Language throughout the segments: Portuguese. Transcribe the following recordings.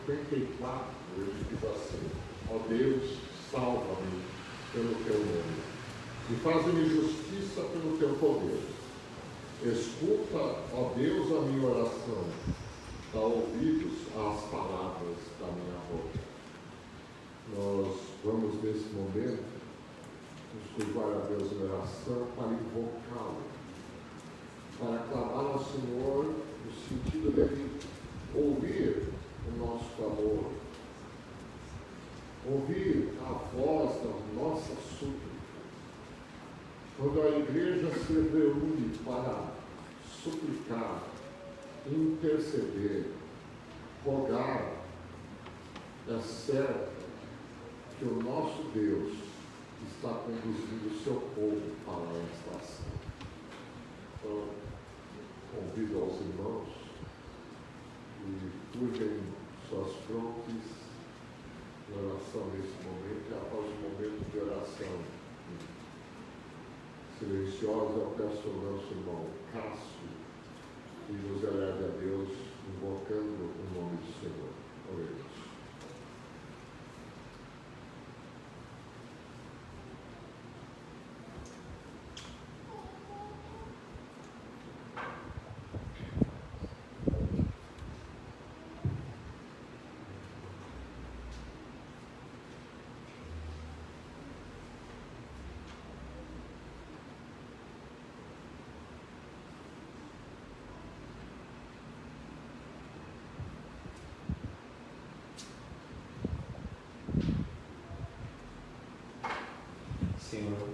54, ele diz assim: ó Deus, salva-me pelo teu nome, e faz-me justiça pelo teu poder. Escuta, ó Deus, a minha oração, dá ouvidos às palavras da minha boca. Nós vamos, nesse momento, nos curvar a Deus em oração para invocá-lo, para clamar ao Senhor no sentido de ouvir o nosso clamor, ouvir a voz da nossa súplica. Quando a igreja se reúne para suplicar, interceder, rogar, é certo que o nosso Deus está conduzindo o seu povo para esta ação. Então, convido aos irmãos que curvem suas frontes de oração nesse momento, e após o momento de oração silenciosa, eu peço ao nosso irmão Cássio que nos eleve a Deus, invocando o nome do Senhor. Oremos. Senhor,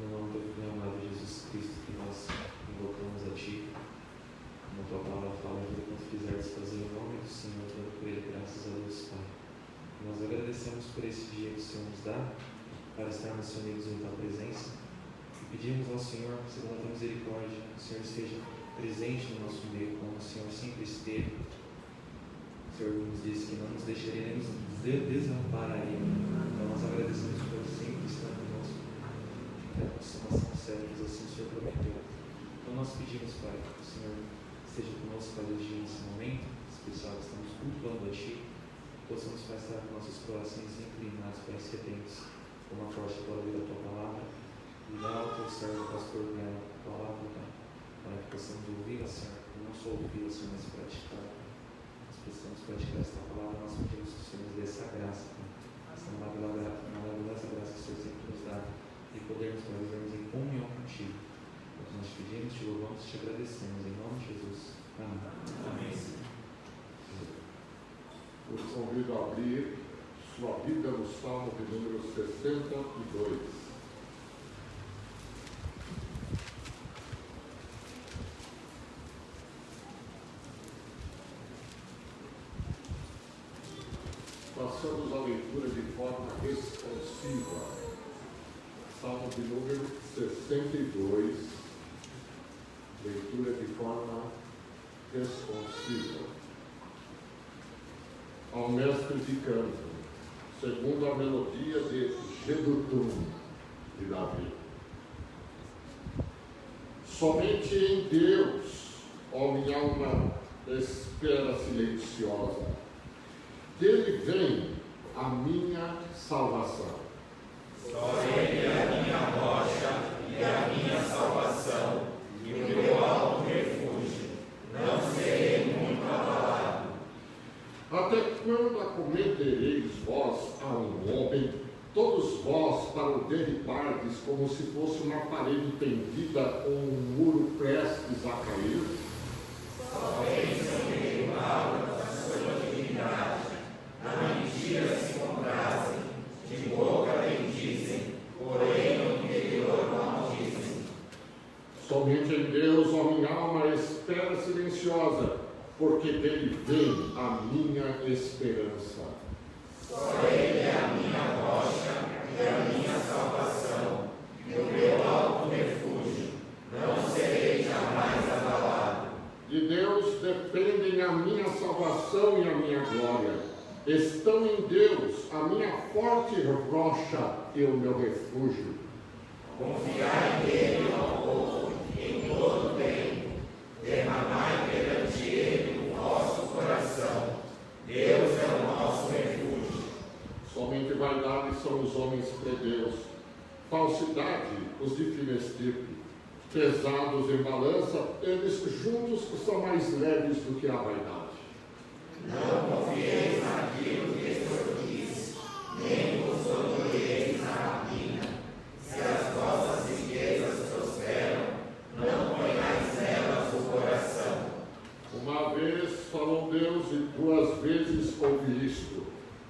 no nome do Filho amado Jesus Cristo, que nós invocamos a Ti, como a Tua palavra fala, que quando fizeres fazer em nome do Senhor, dando por Ele graças a Deus, Pai. Nós agradecemos por esse dia que o Senhor nos dá, para estarmos unidos em Tua presença, e pedimos ao Senhor, segundo a Tua misericórdia, que o Senhor esteja presente no nosso meio, como o Senhor sempre esteve. O Senhor nos disse que não nos deixaria nem nos desampararia. Então nós agradecemos por sempre estar conosco. A consumação certa, assim o Senhor prometeu. Então nós pedimos, Pai, que o Senhor esteja conosco para hoje nesse momento especial que estamos cultuando a Ti. Possamos, Pai, estar com nossos corações inclinados, Pai, sedentos, como a forte para ouvir a Tua palavra. E dá ao Teu servo, pastor, a palavra, Pai, para que possamos ouvi-la, Senhor, e não só ouvi-la, Senhor, mas praticar. Nós precisamos praticar esta palavra, nós pedimos que o Senhor nos dê essa graça, Pai, essa maravilhosa graça que o Senhor sempre nos dá, e podermos vivermos em comunhão contigo. Nós te pedimos, te louvamos e te agradecemos, em nome de Jesus. Amém. Amém. Eu convido a abrir sua Bíblia no Salmo de número 62. Passamos a leitura de forma responsiva. Salmo de número 62, leitura de forma responsiva. Ao mestre de canto, segundo a melodia de Jedutum de Davi. Somente em Deus, ó minha alma, espera silenciosa. Dele vem a minha salvação. Só Ele é a minha rocha e a minha salvação, e o meu alto refúgio. Não serei muito abalado. Até quando acometereis vós a um homem, todos vós para o derribardes, como se fosse uma parede tendida com um muro prestes a cair? Só pensam em derrubá-lo da sua dignidade. Na mentira se comprazem, de boca bendizem, porém no interior maldizem. Somente em Deus, ó minha alma, espera silenciosa, porque dele vem a minha esperança. Só Ele é a minha rocha e a minha salvação, e o meu alto refúgio. Não serei jamais abalado. De Deus dependem a minha salvação e a minha glória. Estão em Deus a minha forte rocha e o meu refúgio. Confiai nele ao povo em todo tempo. Derramai perante ele o vosso coração. Deus é o nosso refúgio. Somente vaidade são os homens plebeus, falsidade os de fina estirpe. Pesados em balança, eles juntos são mais leves do que a vaidade. Não confieis naquilo que extorquis, nem vos glorieis na rapina. Se as vossas riquezas prosperam, não ponhais nelas o coração. Uma vez falou Deus e 2 vezes ouvi isto,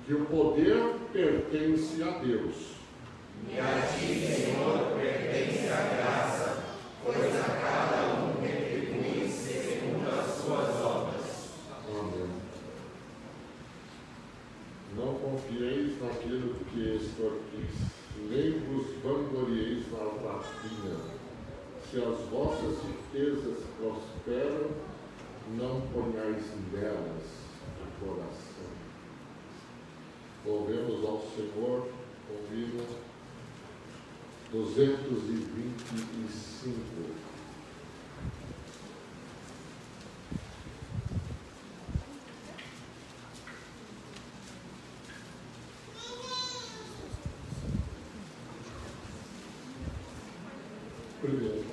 que o poder pertence a Deus. E a ti, Senhor, pertence a graça, pois a cada um retribui segundo as suas obras. Amém. Não confieis naquilo que extorquis, nem vos vanglorieis na rapina. Se as vossas riquezas prosperam, não ponhais nelas o coração. Louvemos ao Senhor, convido 225. Primeiro.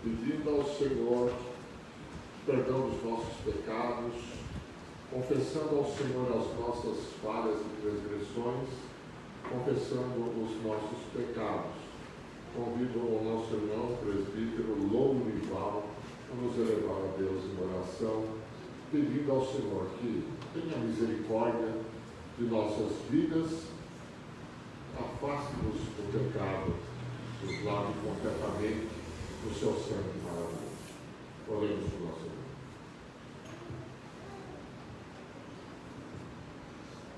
pedindo ao Senhor perdão dos nossos pecados, confessando ao Senhor as nossas falhas e transgressões, confessando os nossos pecados. Convido o nosso irmão presbítero Lourival a nos elevar a Deus em oração, pedindo ao Senhor que tenha misericórdia de nossas vidas, afaste-nos do pecado, nos lave completamente no seu sangue maravilhoso. Oremos por nosso irmão.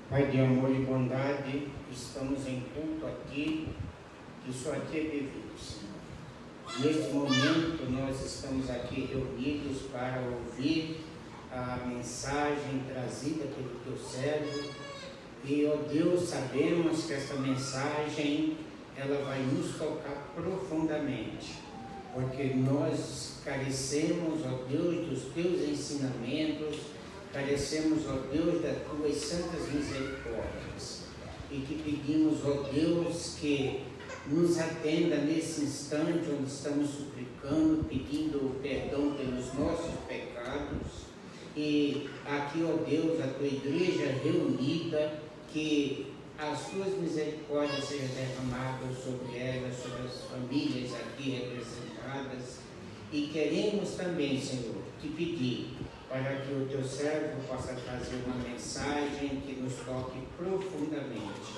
Pai de amor e bondade, estamos em culto aqui, que só aqui é devido, Senhor. Neste momento, nós estamos aqui reunidos para ouvir a mensagem trazida pelo teu servo. E, ó Deus, sabemos que essa mensagem, ela vai nos tocar profundamente, porque nós carecemos, ó Deus, dos teus ensinamentos, carecemos, ó Deus, das tuas santas misericórdias, e que pedimos, ó Deus, que nos atenda nesse instante onde estamos suplicando, pedindo perdão pelos nossos pecados, e aqui, ó Deus, a tua igreja reunida, que as tuas misericórdias sejam derramadas sobre elas, sobre as famílias aqui representadas, e queremos também, Senhor, te pedir para que o teu servo possa trazer uma mensagem que nos toque profundamente.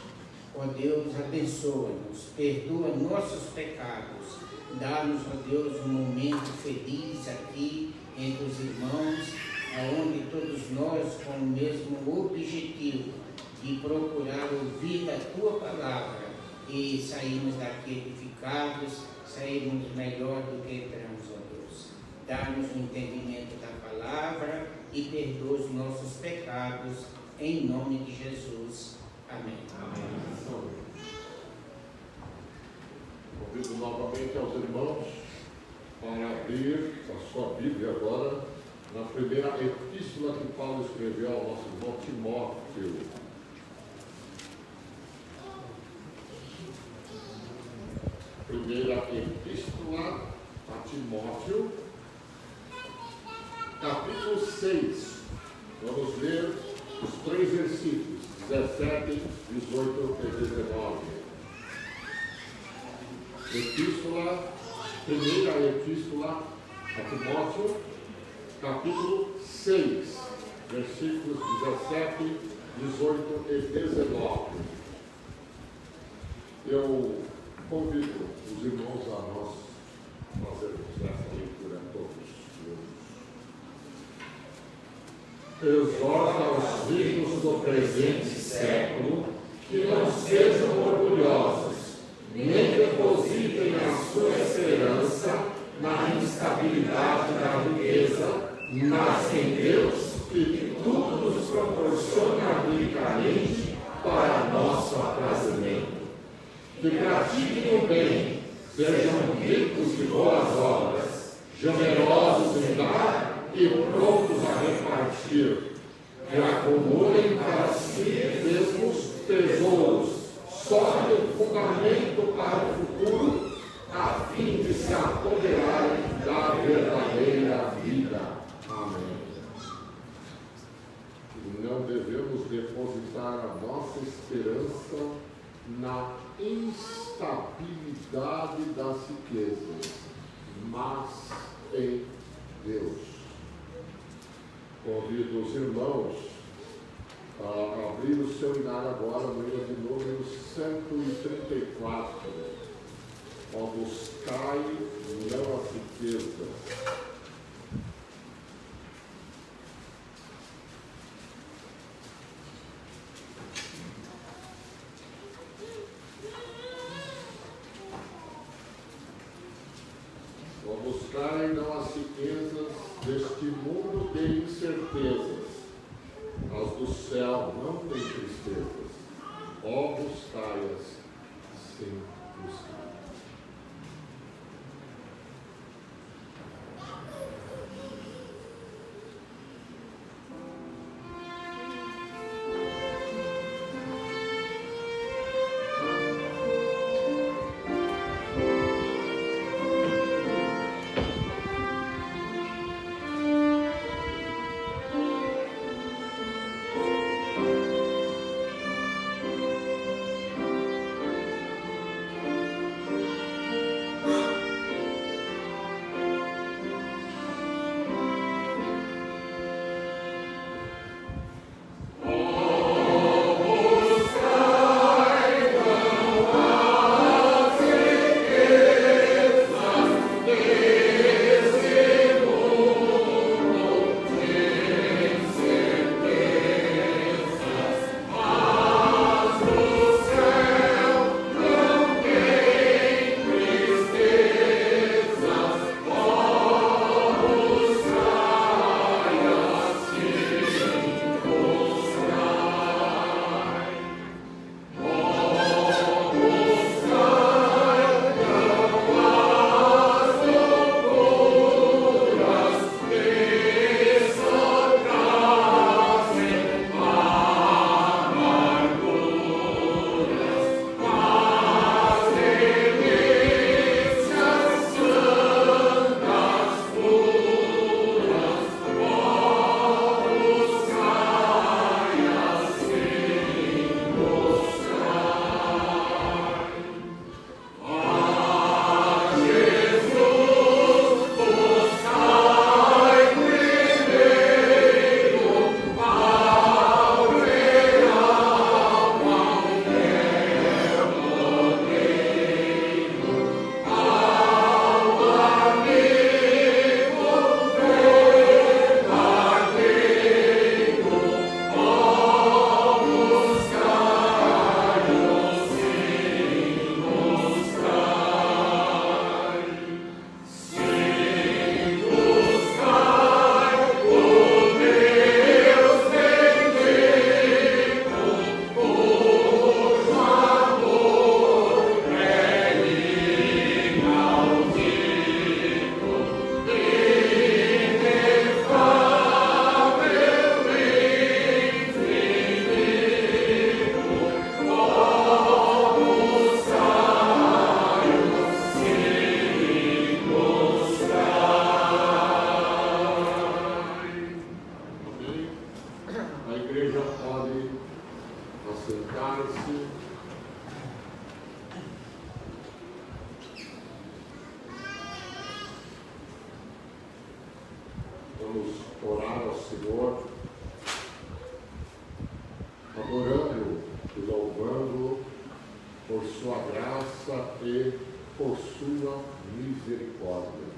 Ó Deus, abençoa-nos, perdoa nossos pecados, dá-nos, ó Deus, um momento feliz aqui entre os irmãos, aonde todos nós com o mesmo objetivo de procurar ouvir a tua palavra e sairmos daqui edificados, sairmos melhor do que entramos, ó Deus. Dá-nos o entendimento da palavra e perdoa os nossos pecados, em nome de Jesus. Amém. Amém. Convido novamente aos irmãos para abrir a sua Bíblia agora na primeira epístola que Paulo escreveu ao nosso irmão Timóteo. Primeira epístola a Timóteo, capítulo 6. Vamos ler os 3 versículos, 17, 18 e 19. Primeira epístola a Timóteo, capítulo 6, versículos 17, 18 e 19. Eu convido os irmãos a nós fazermos essa leitura todos juntos. Exorta os filhos do presente século que não sejam orgulhosos, nem depositem a sua esperança na instabilidade da riqueza, mas em Deus, que tudo nos proporciona ricamente para nosso aprazimento. Que pratiquem o bem, sejam ricos de boas obras, generosos em dar e prontos a repartir, que acumulem para si mesmos tesouros, sólido fundamento para o futuro, a fim de se apoderarem da verdadeira vida. Amém. E não devemos depositar a nossa esperança na instabilidade das riquezas, mas em Deus. Convido os irmãos a abrir o seu hinário agora no hino de número 134. Ó, buscai não as riquezas. Buscai não as riquezas deste mundo de incertezas, as do céu não têm tristezas. Ó, buscai-as, sim, buscai. vamos orar ao Senhor, adorando e louvando por sua graça e por sua misericórdia.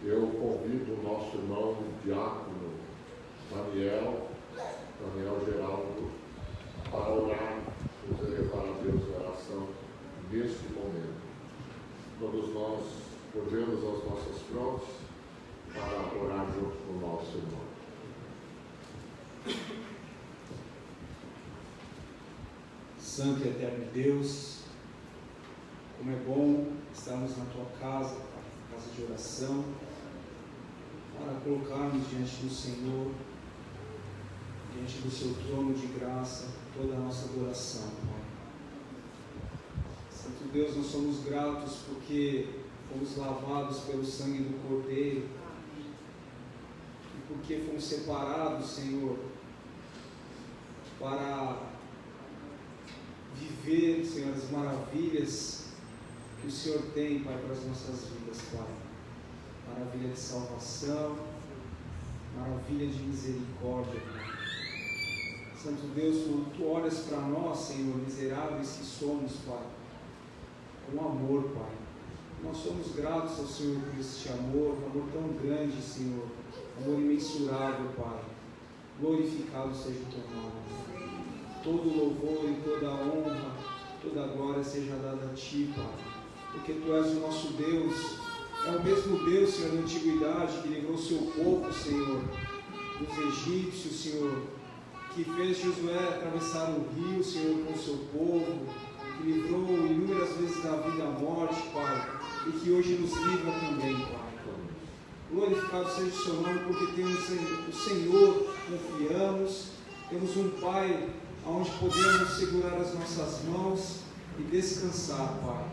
Eu convido o nosso irmão diácono Daniel Geraldo, para orar, nos elevar a Deus em oração neste momento. Todos nós volvemos às nossas frontes para orar junto com o nosso irmão. Santo e eterno Deus, como é bom estarmos na tua casa, casa de oração, para colocarmos diante do Senhor, diante do seu trono de graça, toda a nossa adoração, Pai. Santo Deus, nós somos gratos porque fomos lavados pelo sangue do Cordeiro e porque fomos separados, Senhor, para viver, Senhor, as maravilhas que o Senhor tem, Pai, para as nossas vidas, Pai. Maravilha de salvação, maravilha de misericórdia, Pai. Santo Deus, tu olhas para nós, Senhor, miseráveis que somos, Pai, com amor, Pai. Nós somos gratos ao Senhor por este amor tão grande, Senhor, amor imensurável, Pai. Glorificado seja o teu nome. Todo louvor e toda honra, toda glória seja dada a Ti, Pai, porque Tu és o nosso Deus, é o mesmo Deus, Senhor, da antiguidade, que livrou o seu povo, Senhor, dos egípcios, Senhor, que fez Josué atravessar o rio, Senhor, com o seu povo, que livrou inúmeras vezes da vida e da morte, Pai, e que hoje nos livra também, Pai. Glorificado seja o seu nome, porque temos o Senhor, confiamos, temos um Pai onde podemos segurar as nossas mãos e descansar, Pai.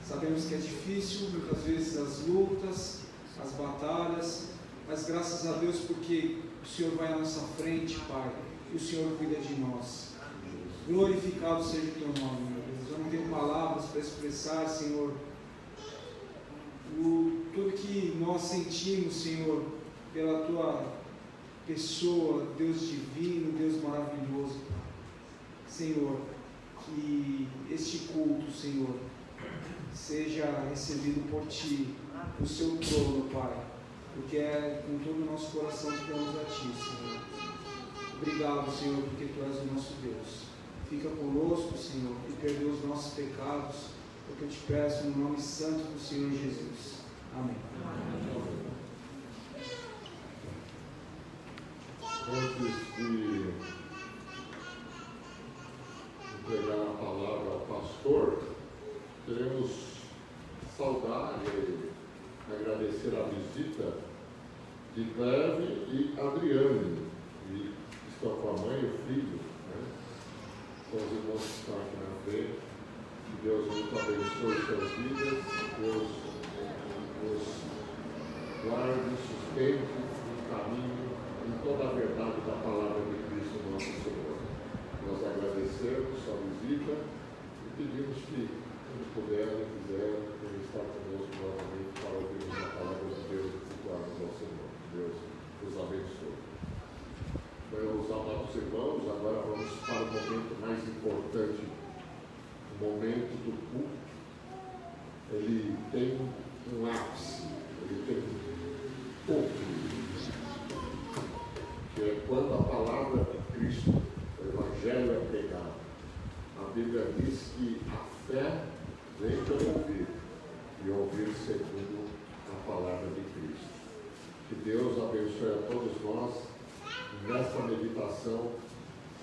Sabemos que é difícil, muitas vezes as lutas, as batalhas, mas graças a Deus porque o Senhor vai à nossa frente, Pai, e o Senhor cuida de nós. Glorificado seja o Teu nome, meu Deus. Eu não tenho palavras para expressar, Senhor, tudo que nós sentimos, Senhor, pela Tua pessoa, Deus divino, Deus maravilhoso, Pai. Senhor, que este culto, Senhor, seja recebido por Ti, no seu trono, Pai, porque é com todo o nosso coração que damos a Ti, Senhor. Obrigado, Senhor, porque Tu és o nosso Deus. Fica conosco, Senhor, e perdoa os nossos pecados, porque eu Te peço no nome santo do Senhor Jesus. Amém. Antes de entregar a palavra ao pastor, queremos saudar e agradecer a visita de Cleve e Adriane, que estão com a mãe e o filho, né? Com os irmãos que estão aqui na frente. Que Deus muito abençoe suas vidas, Deus os guarde, sustente, encaminhe em toda a verdade da palavra de Cristo nosso Senhor. Nós agradecemos a visita e pedimos que, quando puderem e quiserem, venham estar conosco novamente para ouvirmos a palavra de Deus e cultuarmos ao Senhor. Deus os abençoe. Meus amados irmãos, agora vamos para o momento mais importante, o momento do culto. Ele tem um ápice, ele tem um ponto, que é quando a palavra de Cristo, o Evangelho é pregado. A Bíblia diz que a fé vem pelo ouvir, e ouvir segundo a palavra de Cristo. Que Deus abençoe a todos nós nesta meditação,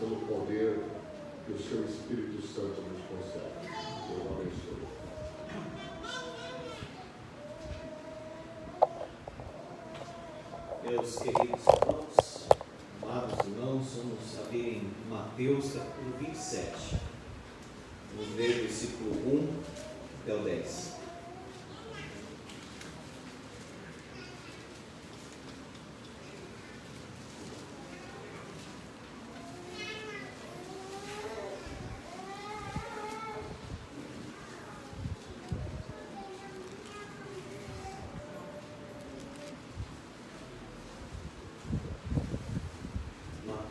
pelo poder que o seu Espírito Santo nos concede. Deus abençoe. Meus queridos irmãos, amados irmãos, vamos abrir em Mateus capítulo 27. Vamos ler o versículo 1 até o 10.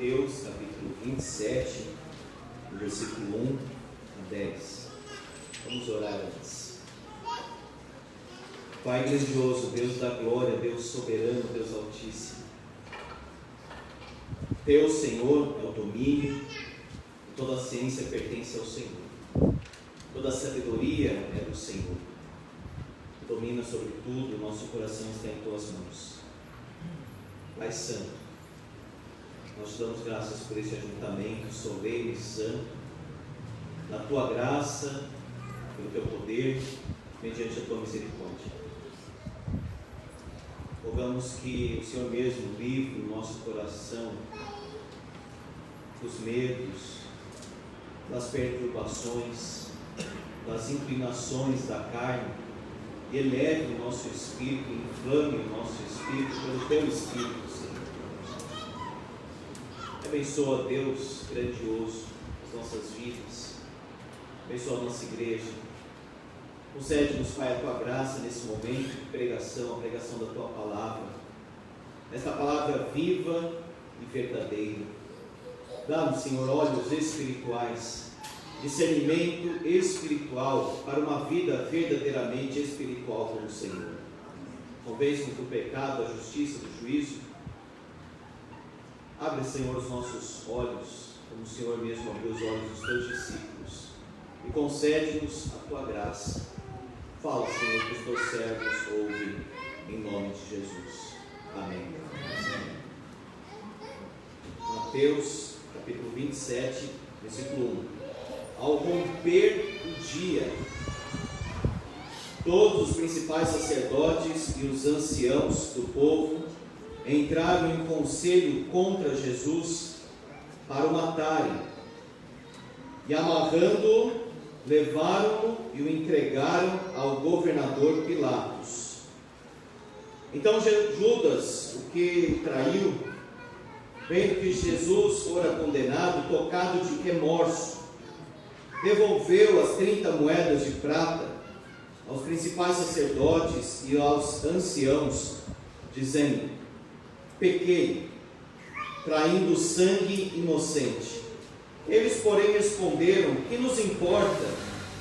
Mateus, capítulo 27, versículo 1 a 10. Vamos orar antes. Pai grandioso, Deus da glória, Deus soberano, Deus altíssimo. Teu, Senhor, é o domínio, e toda a ciência pertence ao Senhor. Toda a sabedoria é do Senhor. Domina sobre tudo, o nosso coração está em tuas mãos. Pai Santo, nós te damos graças por esse ajuntamento solene e santo, na tua graça, pelo teu poder, mediante a tua misericórdia. Rogamos que o Senhor mesmo livre o nosso coração dos medos, das perturbações, das inclinações da carne, e eleve o nosso espírito, inflame o nosso espírito pelo teu Espírito, Senhor. Abençoa, Deus grandioso, as nossas vidas. Abençoa a nossa igreja. Concede-nos, Pai, a tua graça nesse momento de pregação, a pregação da tua palavra. Esta palavra viva e verdadeira. Dá-nos, Senhor, olhos espirituais, discernimento espiritual para uma vida verdadeiramente espiritual com o Senhor. Convence-nos do pecado, da justiça, do juízo. Abre, Senhor, os nossos olhos, como o Senhor mesmo abriu os olhos dos teus discípulos, e concede-nos a tua graça. Fala, Senhor, que os teus servos ouvem, em nome de Jesus. Amém. Mateus, capítulo 27, versículo 1. Ao romper o dia, todos os principais sacerdotes e os anciãos do povo entraram em conselho contra Jesus para o matarem, e amarrando-o, levaram-o e o entregaram ao governador Pilatos. Então Judas, o que traiu, vendo que Jesus fora condenado, tocado de remorso, devolveu as 30 moedas de prata aos principais sacerdotes e aos anciãos, dizendo: pequei, traindo sangue inocente. Eles, porém, responderam: que nos importa?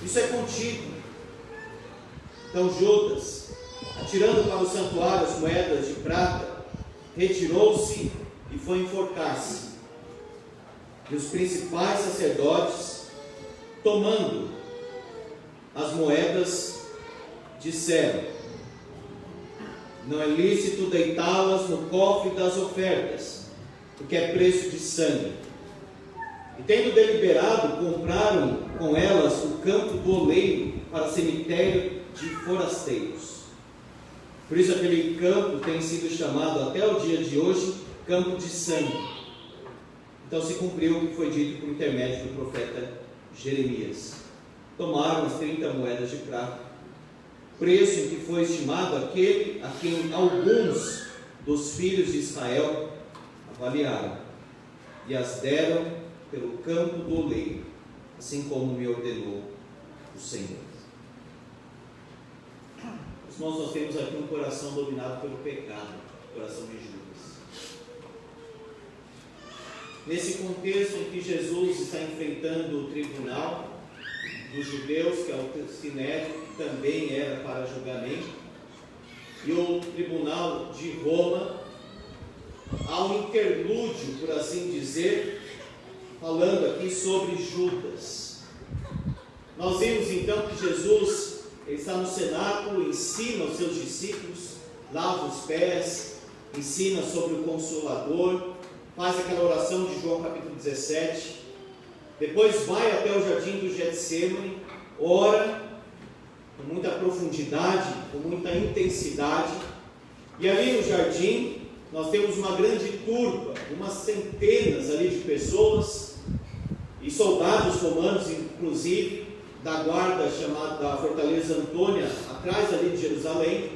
Isso é contigo. Então Judas, atirando para o santuário as moedas de prata, retirou-se e foi enforcar-se. E os principais sacerdotes, tomando as moedas, disseram: não é lícito deitá-las no cofre das ofertas, porque é preço de sangue. E tendo deliberado, compraram com elas o campo do oleiro para cemitério de forasteiros. Por isso aquele campo tem sido chamado até o dia de hoje campo de sangue. Então se cumpriu o que foi dito por intermédio do profeta Jeremias. Tomaram as 30 moedas de prata, preço em que foi estimado aquele a quem alguns dos filhos de Israel avaliaram, e as deram pelo campo do oleiro, assim como me ordenou o Senhor. Irmãos, nós temos aqui um coração dominado pelo pecado, o coração de Judas. Nesse contexto em que Jesus está enfrentando o tribunal dos judeus, que é o Sinédrio, que também era para julgamento, e o tribunal de Roma, há um interlúdio, por assim dizer, falando aqui sobre Judas. Nós vimos então que Jesus, ele está no cenáculo, ensina aos seus discípulos, lava os pés, ensina sobre o Consolador, faz aquela oração de João capítulo 17, depois vai até o jardim do Getsemane, ora com muita profundidade, com muita intensidade, e ali no jardim nós temos uma grande turba, umas centenas ali de pessoas, e soldados romanos, inclusive, da guarda chamada da Fortaleza Antônia, atrás ali de Jerusalém,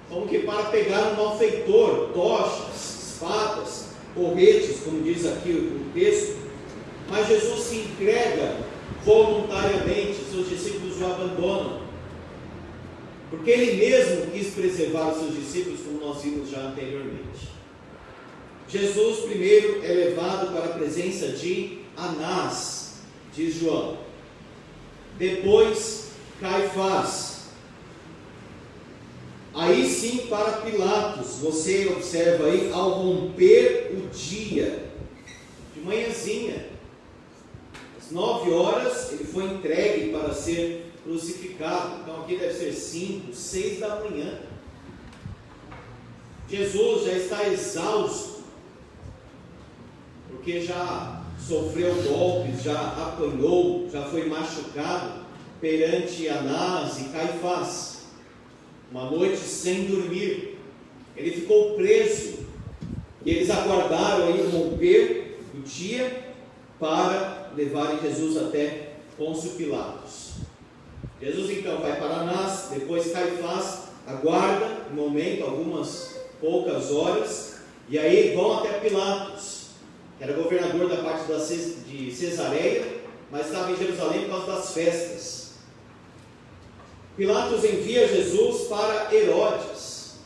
como que para pegar um malfeitor, tochas, espadas, porretes, como diz aqui o texto. Mas Jesus se entrega voluntariamente, seus discípulos o abandonam, porque ele mesmo quis preservar os seus discípulos, como nós vimos já anteriormente. Jesus primeiro é levado para a presença de Anás, diz João. Depois Caifás. Aí sim para Pilatos. Você observa aí, ao romper o dia, de manhãzinha, às 9 horas, ele foi entregue para ser crucificado. Então aqui deve ser 5, 6 da manhã. Jesus já está exausto, porque já sofreu golpes, já apanhou, já foi machucado perante Anás e Caifás. Uma noite sem dormir, ele ficou preso, e eles aguardaram aí o romper do dia para levarem Jesus até Pôncio Pilatos. Jesus então vai para Anás, depois Caifás, aguarda um momento, algumas poucas horas, e aí vão até Pilatos, que era governador da parte de Cesareia, mas estava em Jerusalém por causa das festas. Pilatos envia Jesus para Herodes.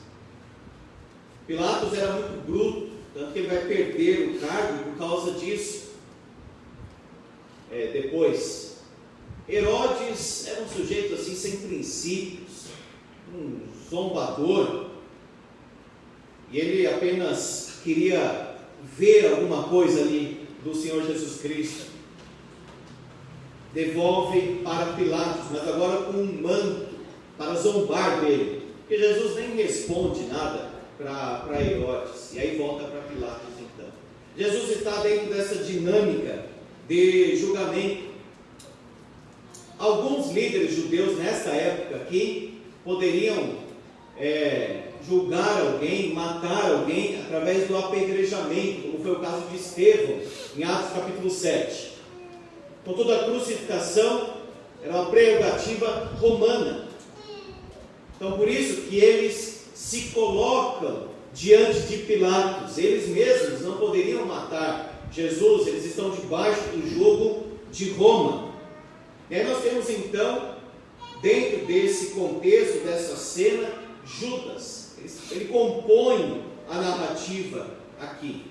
Pilatos era muito bruto, tanto que ele vai perder o cargo por causa disso. Depois, Herodes era um sujeito assim sem princípios, um zombador, e ele apenas queria ver alguma coisa ali do Senhor Jesus Cristo. Devolve para Pilatos, mas agora com um manto, para zombar dele, porque Jesus nem responde nada para Herodes, e aí volta para Pilatos então. Jesus está dentro dessa dinâmica de julgamento. Alguns líderes judeus nessa época aqui poderiam julgar alguém, matar alguém através do apedrejamento, como foi o caso de Estevão, em Atos capítulo 7. Contudo, a crucificação era uma prerrogativa romana. Então, por isso que eles se colocam diante de Pilatos. Eles mesmos não poderiam matar Jesus, eles estão debaixo do jugo de Roma. E aí nós temos então, dentro desse contexto, dessa cena, Judas. Ele compõe a narrativa aqui.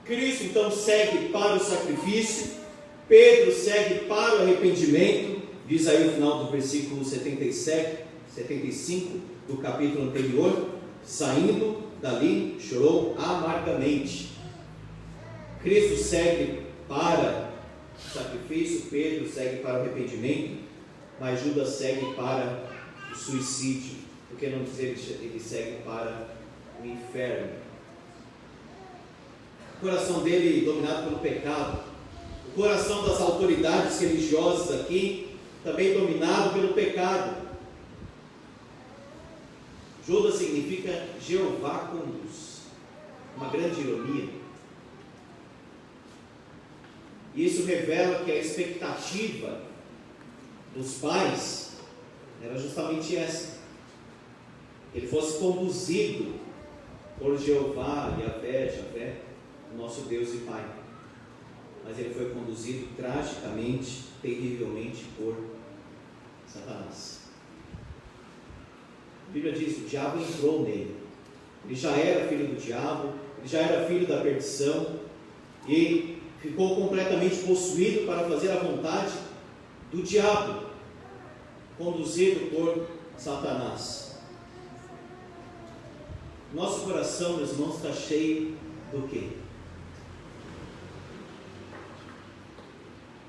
Cristo então segue para o sacrifício, Pedro segue para o arrependimento, diz aí o final do versículo 77, 75 do capítulo anterior. Saindo dali, chorou amargamente. Cristo segue para o sacrifício, Pedro segue para o arrependimento, mas Judas segue para o suicídio. Por que não dizer que ele segue para o inferno? O coração dele dominado pelo pecado. O coração das autoridades religiosas aqui também dominado pelo pecado. Judas significa Jeová conduz. Uma grande ironia. E isso revela que a expectativa dos pais era justamente essa: que ele fosse conduzido por Jeová, Javé, o nosso Deus e Pai. Mas ele foi conduzido tragicamente, terrivelmente por Satanás. A Bíblia diz: o diabo entrou nele. Ele já era filho do diabo, ele já era filho da perdição, e ficou completamente possuído para fazer a vontade do diabo, conduzido por Satanás. Nosso coração, meus irmãos, está cheio do quê?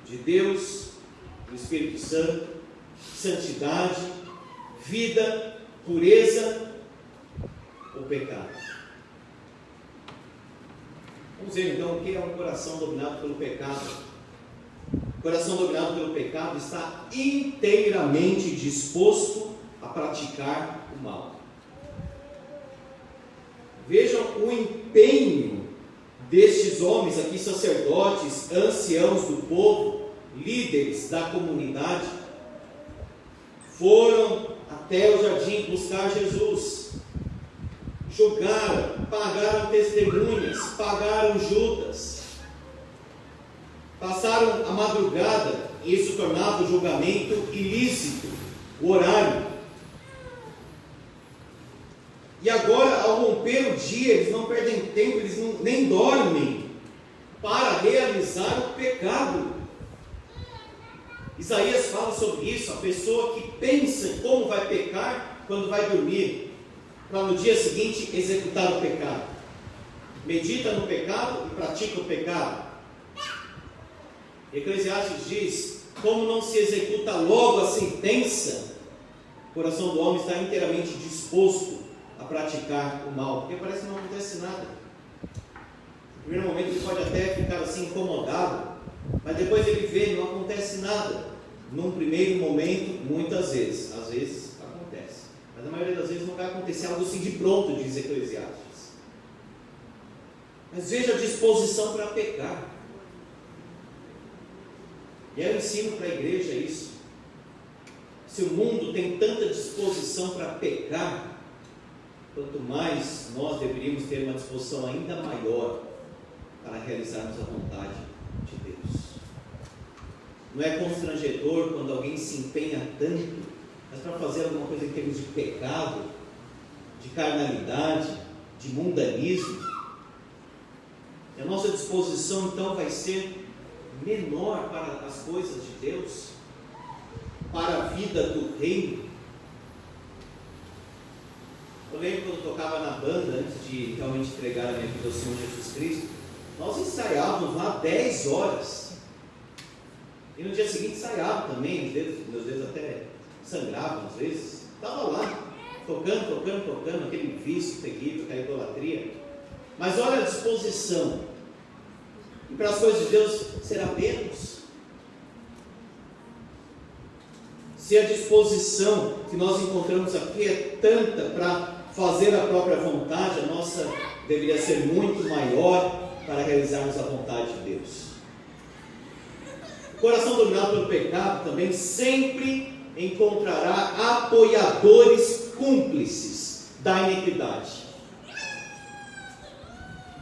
De Deus, do Espírito Santo, santidade, vida, pureza ou pecado? Vamos ver então o que é um coração dominado pelo pecado. O coração dominado pelo pecado está inteiramente disposto a praticar o mal. Vejam o empenho destes homens aqui, sacerdotes, anciãos do povo, líderes da comunidade. Foram até o jardim buscar Jesus, julgaram, pagaram testemunhas, pagaram Judas, passaram a madrugada, e isso tornava o julgamento ilícito, o horário. E agora, ao romper interromper o dia, eles não perdem tempo, eles nem dormem para realizar o pecado. Isaías fala sobre isso, a pessoa que pensa em como vai pecar quando vai dormir, para no dia seguinte executar o pecado. Medita no pecado e pratica o pecado. Eclesiastes diz: como não se executa logo a sentença, o coração do homem está inteiramente disposto a praticar o mal, porque parece que não acontece nada. No primeiro momento ele pode até ficar assim incomodado, mas depois ele vê, não acontece nada. Num primeiro momento, muitas vezes, às vezes acontece, mas na maioria das vezes não vai acontecer algo assim de pronto, diz Eclesiastes. Mas veja a disposição para pecar. E eu ensino para a igreja isso. Se o mundo tem tanta disposição para pecar, quanto mais nós deveríamos ter uma disposição ainda maior para realizarmos a vontade de Deus. Não é constrangedor quando alguém se empenha tanto, mas para fazer alguma coisa em termos de pecado, de carnalidade, de mundanismo? E a nossa disposição então vai ser menor para as coisas de Deus, para a vida do reino. Eu lembro quando eu tocava na banda, antes de realmente entregar a minha vida ao Senhor Jesus Cristo, nós ensaiávamos lá 10 horas. E no dia seguinte ensaiava também, meus dedos até sangravam às vezes. Estava lá, tocando, aquele vício terrível, aquela idolatria. Mas olha a disposição. E para as coisas de Deus será menos. Se a disposição que nós encontramos aqui é tanta para fazer a própria vontade, a nossa deveria ser muito maior para realizarmos a vontade de Deus. O coração dominado pelo pecado também sempre encontrará apoiadores cúmplices da iniquidade.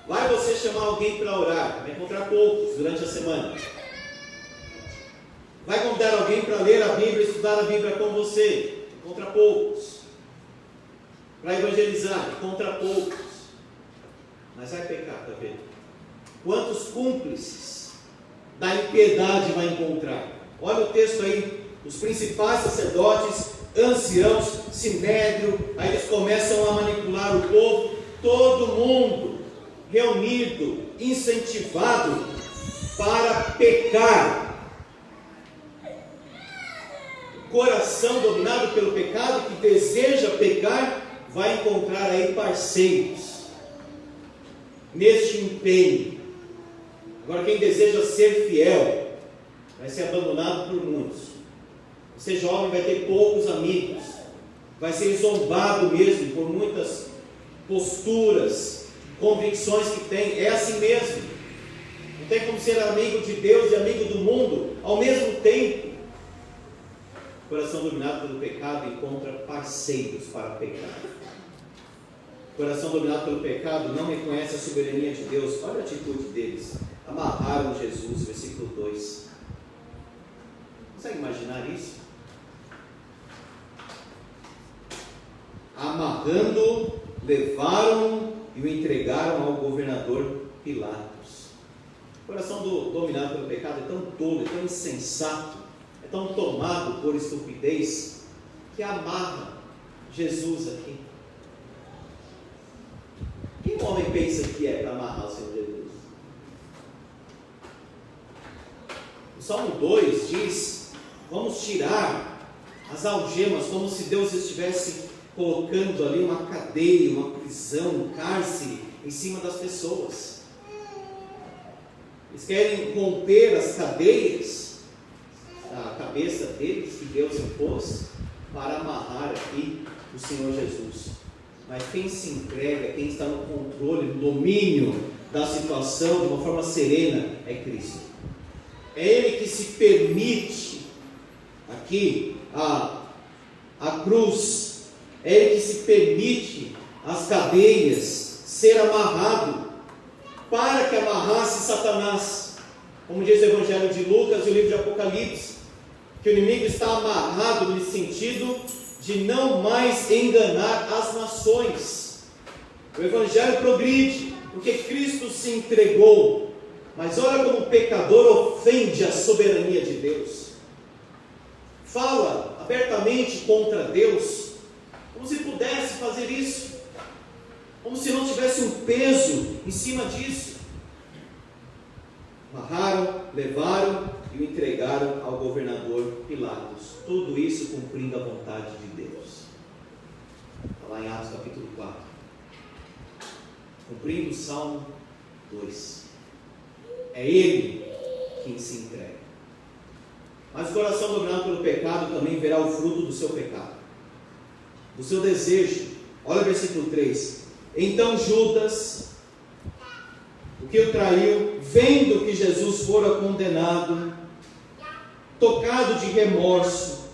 Vai você chamar alguém para orar, vai encontrar poucos durante a semana. Vai convidar alguém para ler a Bíblia, estudar a Bíblia com você, encontra poucos. Para evangelizar, encontra poucos. Mas vai pecar, está vendo? Quantos cúmplices da impiedade vai encontrar? Olha o texto aí, os principais sacerdotes, anciãos, sinédrio, aí eles começam a manipular o povo, todo mundo reunido, incentivado para pecar. O coração dominado pelo pecado, que deseja pecar, vai encontrar aí parceiros neste empenho. Agora, quem deseja ser fiel vai ser abandonado por muitos. Você jovem vai ter poucos amigos, vai ser zombado mesmo por muitas posturas, convicções que tem. É assim mesmo. Não tem como ser amigo de Deus e amigo do mundo ao mesmo tempo. O coração dominado pelo pecado encontra parceiros para pecar. O coração dominado pelo pecado não reconhece a soberania de Deus. Olha a atitude deles. Amarraram Jesus, versículo 2. Consegue imaginar isso? Amarrando, levaram e o entregaram ao governador Pilatos. O coração dominado pelo pecado é tão tolo, é tão insensato, é tão tomado por estupidez, que amarra Jesus aqui. Quem o homem pensa que é para amarrar o Senhor Jesus? O Salmo 2 diz: vamos tirar as algemas, como se Deus estivesse colocando ali uma cadeia, uma prisão, um cárcere em cima das pessoas. Eles querem romper as cadeias da cabeça deles, que Deus impôs, para amarrar aqui o Senhor Jesus. Mas quem se entrega, quem está no controle, no domínio da situação de uma forma serena, é Cristo. É Ele que se permite aqui a cruz, é Ele que se permite as cadeias ser amarrado, para que amarrasse Satanás. Como diz o Evangelho de Lucas e o livro de Apocalipse, que o inimigo está amarrado no sentido de não mais enganar as nações. O Evangelho progride, porque Cristo se entregou. Mas olha como o pecador ofende a soberania de Deus. Fala abertamente contra Deus, como se pudesse fazer isso, como se não tivesse um peso em cima disso. Amarraram, levaram e o entregaram ao governador Pilatos. Tudo isso cumprindo a vontade de Deus. Está lá em Atos capítulo 4. Cumprindo o Salmo 2. É Ele quem se entrega. Mas o coração dominado pelo pecado também verá o fruto do seu pecado, do seu desejo. Olha o versículo 3. Então Judas, o que o traiu, vendo que Jesus fora condenado, tocado de remorso,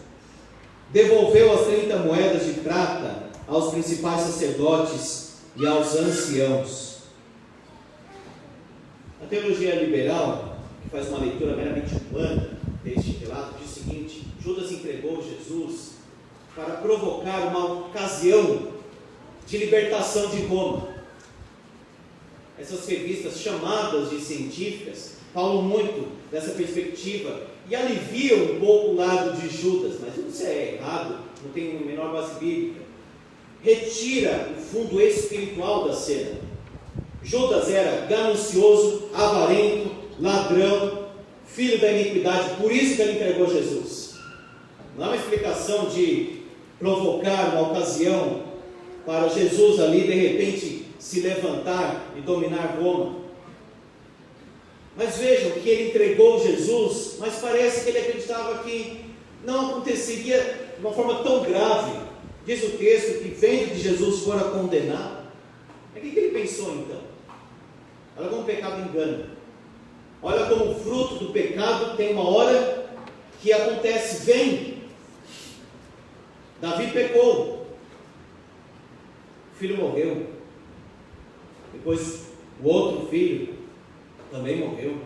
devolveu as 30 moedas de prata aos principais sacerdotes e aos anciãos. A teologia liberal, que faz uma leitura meramente humana deste relato, diz o seguinte: Judas entregou Jesus para provocar uma ocasião de libertação de Roma. Essas revistas chamadas de científicas falam muito dessa perspectiva e aliviam um pouco o lado de Judas, mas isso é errado, não tem a menor base bíblica. Retira o fundo espiritual da cena. Judas era ganancioso, avarento, ladrão, filho da iniquidade, por isso que ele entregou Jesus. Não é uma explicação de provocar uma ocasião para Jesus ali de repente se levantar e dominar Roma. Mas vejam que ele entregou Jesus, mas parece que ele acreditava que não aconteceria de uma forma tão grave. Diz o texto que vendo que Jesus fora condenado. Mas o que ele pensou então? Olha como o pecado engana. Olha como o fruto do pecado tem uma hora que acontece, vem. Davi pecou, o filho morreu, depois o outro filho também morreu,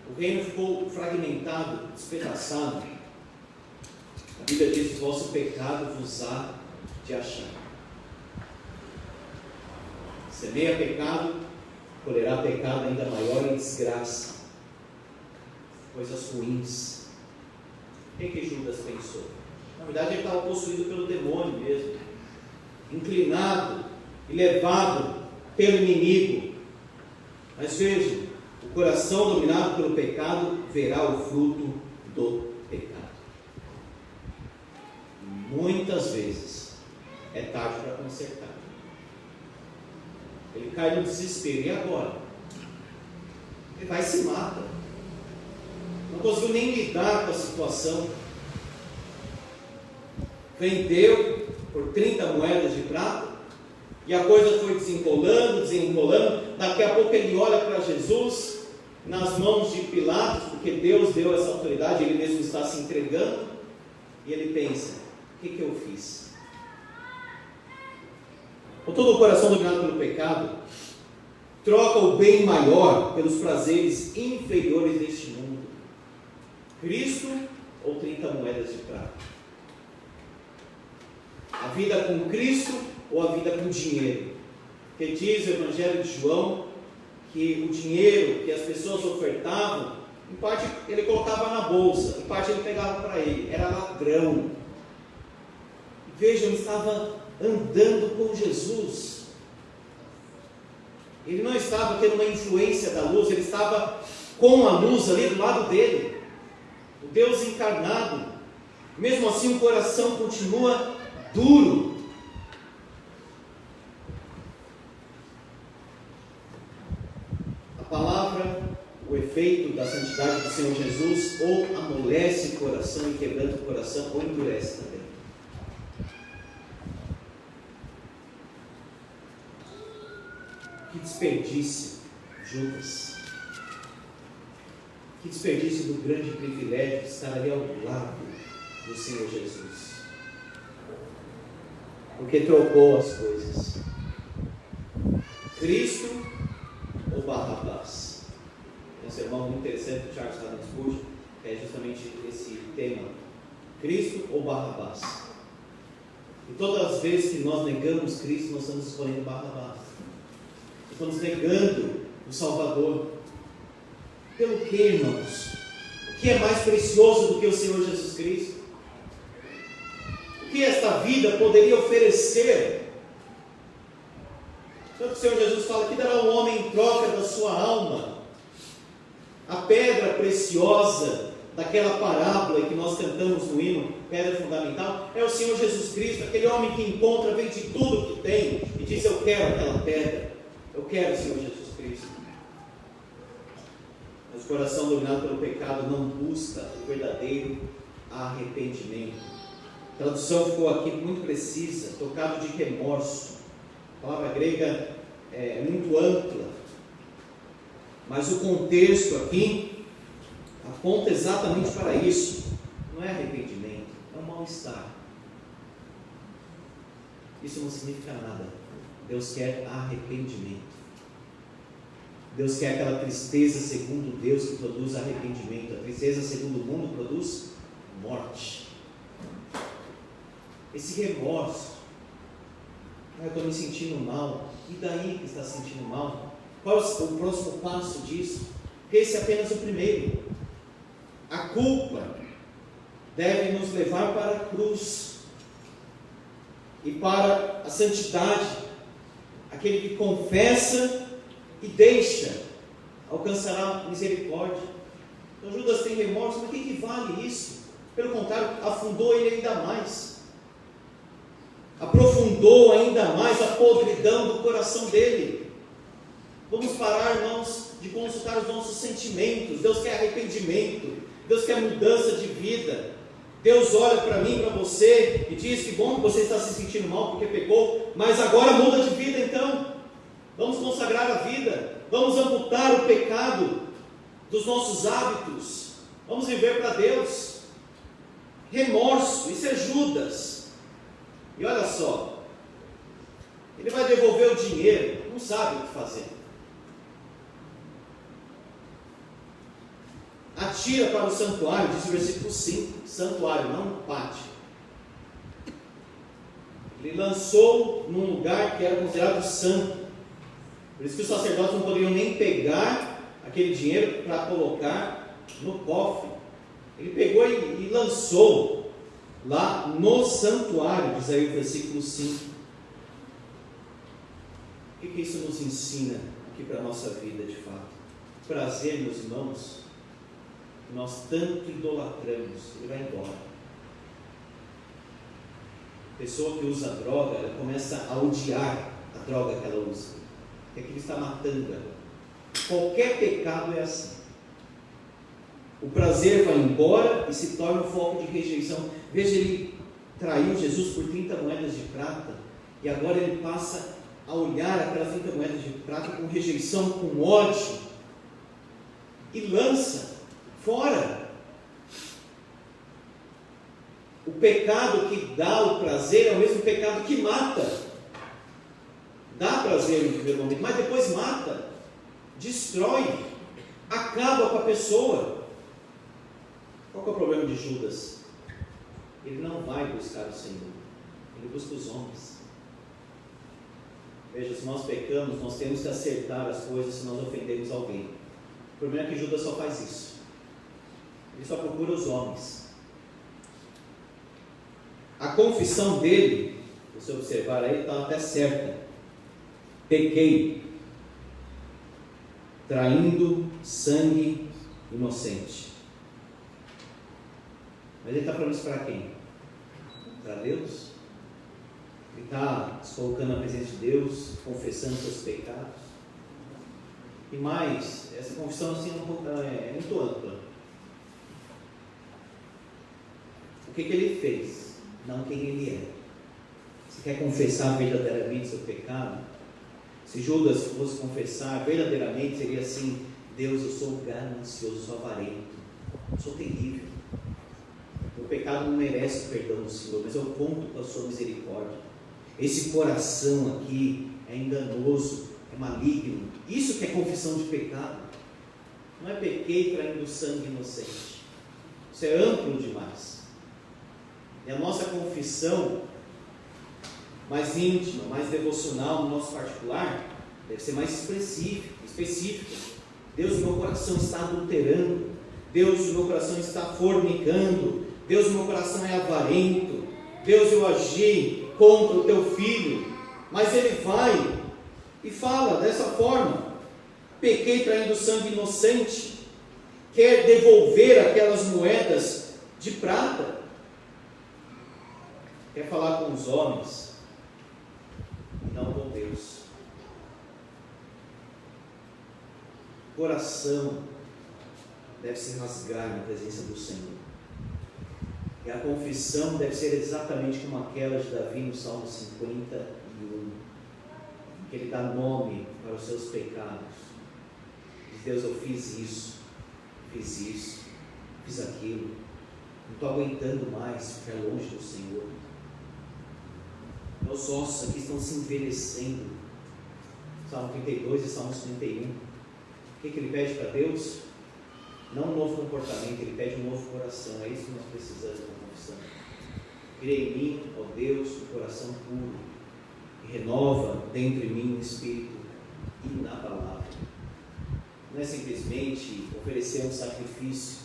o reino ficou fragmentado, despedaçado. A Bíblia diz: o vosso pecado vos há de achar. Semeia pecado, colherá pecado ainda maior e desgraça, coisas ruins. O que Judas pensou? Na verdade, ele estava possuído pelo demônio mesmo, inclinado e levado pelo inimigo. Mas vejam, o coração dominado pelo pecado verá o fruto do pecado. Muitas vezes é tarde para consertar. Ele cai no desespero. E agora? Ele vai e se mata. Não conseguiu nem lidar com a situação. Vendeu por 30 moedas de prata. E a coisa foi desenrolando. Daqui a pouco ele olha para Jesus nas mãos de Pilatos, porque Deus deu essa autoridade, ele mesmo está se entregando. E ele pensa: o que eu fiz? Com todo o coração dominado pelo pecado, troca o bem maior pelos prazeres inferiores deste mundo. Cristo ou 30 moedas de prata? A vida com Cristo ou a vida com dinheiro? Porque diz o Evangelho de João que o dinheiro que as pessoas ofertavam, em parte ele colocava na bolsa, em parte ele pegava para ele. Era ladrão. Vejam, ele estava andando com Jesus. Ele não estava tendo uma influência da luz, ele estava com a luz ali do lado dele, o Deus encarnado. Mesmo assim o coração continua duro. A palavra, o efeito da santidade do Senhor Jesus ou amolece o coração e quebranta o coração, ou endurece também. Que desperdício, Judas. Que desperdício do grande privilégio de estar ali ao lado do Senhor Jesus. Porque trocou as coisas. Cristo ou Barrabás? Tem um sermão muito interessante do Charles Haddon Spurgeon, que é justamente esse tema: Cristo ou Barrabás? E todas as vezes que nós negamos Cristo, nós estamos escolhendo Barrabás. estamos negando o Salvador. Pelo que, irmãos? O que é mais precioso do que o Senhor Jesus Cristo? O que esta vida poderia oferecer? Tanto o Senhor Jesus fala que dará um homem em troca da sua alma. A pedra preciosa daquela parábola que nós cantamos no hino, pedra fundamental, é o Senhor Jesus Cristo, aquele homem que encontra, vende tudo que tem e diz: eu quero aquela pedra, eu quero o Senhor Jesus Cristo. Mas o coração dominado pelo pecado não busca o verdadeiro arrependimento. A tradução ficou aqui muito precisa, tocado de remorso. A palavra grega é muito ampla, mas o contexto aqui aponta exatamente para isso. Não é arrependimento, é um mal-estar. Isso não significa nada. Deus quer arrependimento. Deus quer aquela tristeza segundo Deus que produz arrependimento. A tristeza segundo o mundo produz morte. Esse remorso: eu estou me sentindo mal. E daí que está se sentindo mal? Qual é o próximo passo disso? Porque esse é apenas o primeiro. A culpa deve nos levar para a cruz e para a santidade. Aquele que confessa e deixa alcançará misericórdia. Então Judas tem remorso, mas o que vale isso? Pelo contrário, afundou ele ainda mais, aprofundou ainda mais a podridão do coração dele. Vamos parar, irmãos, de consultar os nossos sentimentos. Deus quer arrependimento, Deus quer mudança de vida. Deus olha para mim, para você e diz: que bom que você está se sentindo mal porque pecou, mas agora muda de vida então. Vamos consagrar a vida, vamos amputar o pecado dos nossos hábitos, vamos viver para Deus. Remorso, isso é Judas. E olha só, ele vai devolver o dinheiro, não sabe o que fazer. Atira para o santuário, diz o versículo 5, santuário, não pátio. Ele lançou num lugar que era considerado santo. Por isso que os sacerdotes não poderiam nem pegar aquele dinheiro para colocar no cofre. Ele pegou e lançou lá no santuário, diz aí o versículo 5. O que isso nos ensina aqui para a nossa vida de fato? Prazer, meus irmãos, que nós tanto idolatramos, ele vai embora. A pessoa que usa droga, ela começa a odiar a droga que ela usa, porque aquilo está matando ela. Qualquer pecado é assim. O prazer vai embora e se torna um foco de rejeição. Veja, ele traiu Jesus por 30 moedas de prata e agora ele passa a olhar aquelas 30 moedas de prata com rejeição, com ódio, e lança fora. O pecado que dá o prazer é o mesmo pecado que mata. Dá prazer no primeiro momento, mas depois mata, destrói, acaba com a pessoa. Qual que é o problema de Judas? Ele não vai buscar o Senhor, ele busca os homens. Veja, se nós pecamos, nós temos que acertar as coisas se nós ofendemos alguém. O problema é que Judas só faz isso. Ele só procura os homens. A confissão dele, se você observar aí, está até certa. Pequei, traindo sangue inocente. Mas ele está falando isso para quem? Para Deus? Ele está se colocando na presença de Deus, confessando seus pecados. E mais, essa confissão assim é muito ampla. O que ele fez, não quem ele é. Se quer confessar verdadeiramente seu pecado, se Judas fosse confessar verdadeiramente, seria assim: Deus, eu sou ganancioso, eu sou avarento, eu sou terrível. O pecado não merece o perdão do Senhor, mas eu conto com a sua misericórdia. Esse coração aqui é enganoso, é maligno. Isso que é confissão de pecado. Não é pequei traindo sangue inocente. Isso é amplo demais. E a nossa confissão mais íntima, mais devocional, no nosso particular, deve ser mais específica. Deus, o meu coração está adulterando. Deus, o meu coração está fornicando. Deus, o meu coração é avarento. Deus, eu agi contra o teu filho. Mas ele vai e fala dessa forma: pequei traindo sangue inocente. Quer devolver aquelas moedas de prata. Quer falar com os homens, não com Deus. O coração deve se rasgar na presença do Senhor. E a confissão deve ser exatamente como aquela de Davi no Salmo 51, em que ele dá nome para os seus pecados. Diz: Deus, eu fiz isso, fiz aquilo, não estou aguentando mais ficar longe do Senhor. Meus ossos aqui estão se envelhecendo. Salmo 32 e Salmo 51. O que ele pede para Deus? Não um novo comportamento, ele pede um novo coração. É isso que nós precisamos na confissão. Cria em mim, ó Deus, o coração puro, e renova dentro de mim um espírito inabalável. Não é simplesmente oferecer um sacrifício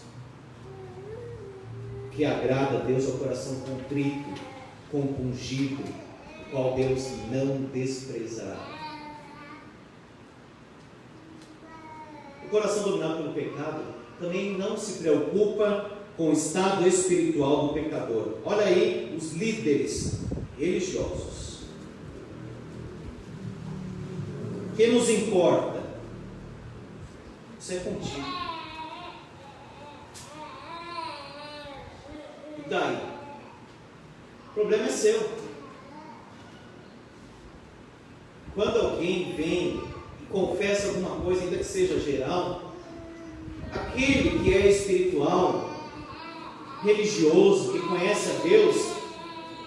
que agrada a Deus ao coração contrito, compungido, o qual Deus não desprezará. O coração dominado pelo pecado também não se preocupa com o estado espiritual do pecador. Olha aí os líderes religiosos. O que nos importa? Isso é contigo. E daí? O problema é seu. Quando alguém vem e confessa alguma coisa, ainda que seja geral, aquele que é espiritual, religioso, que conhece a Deus,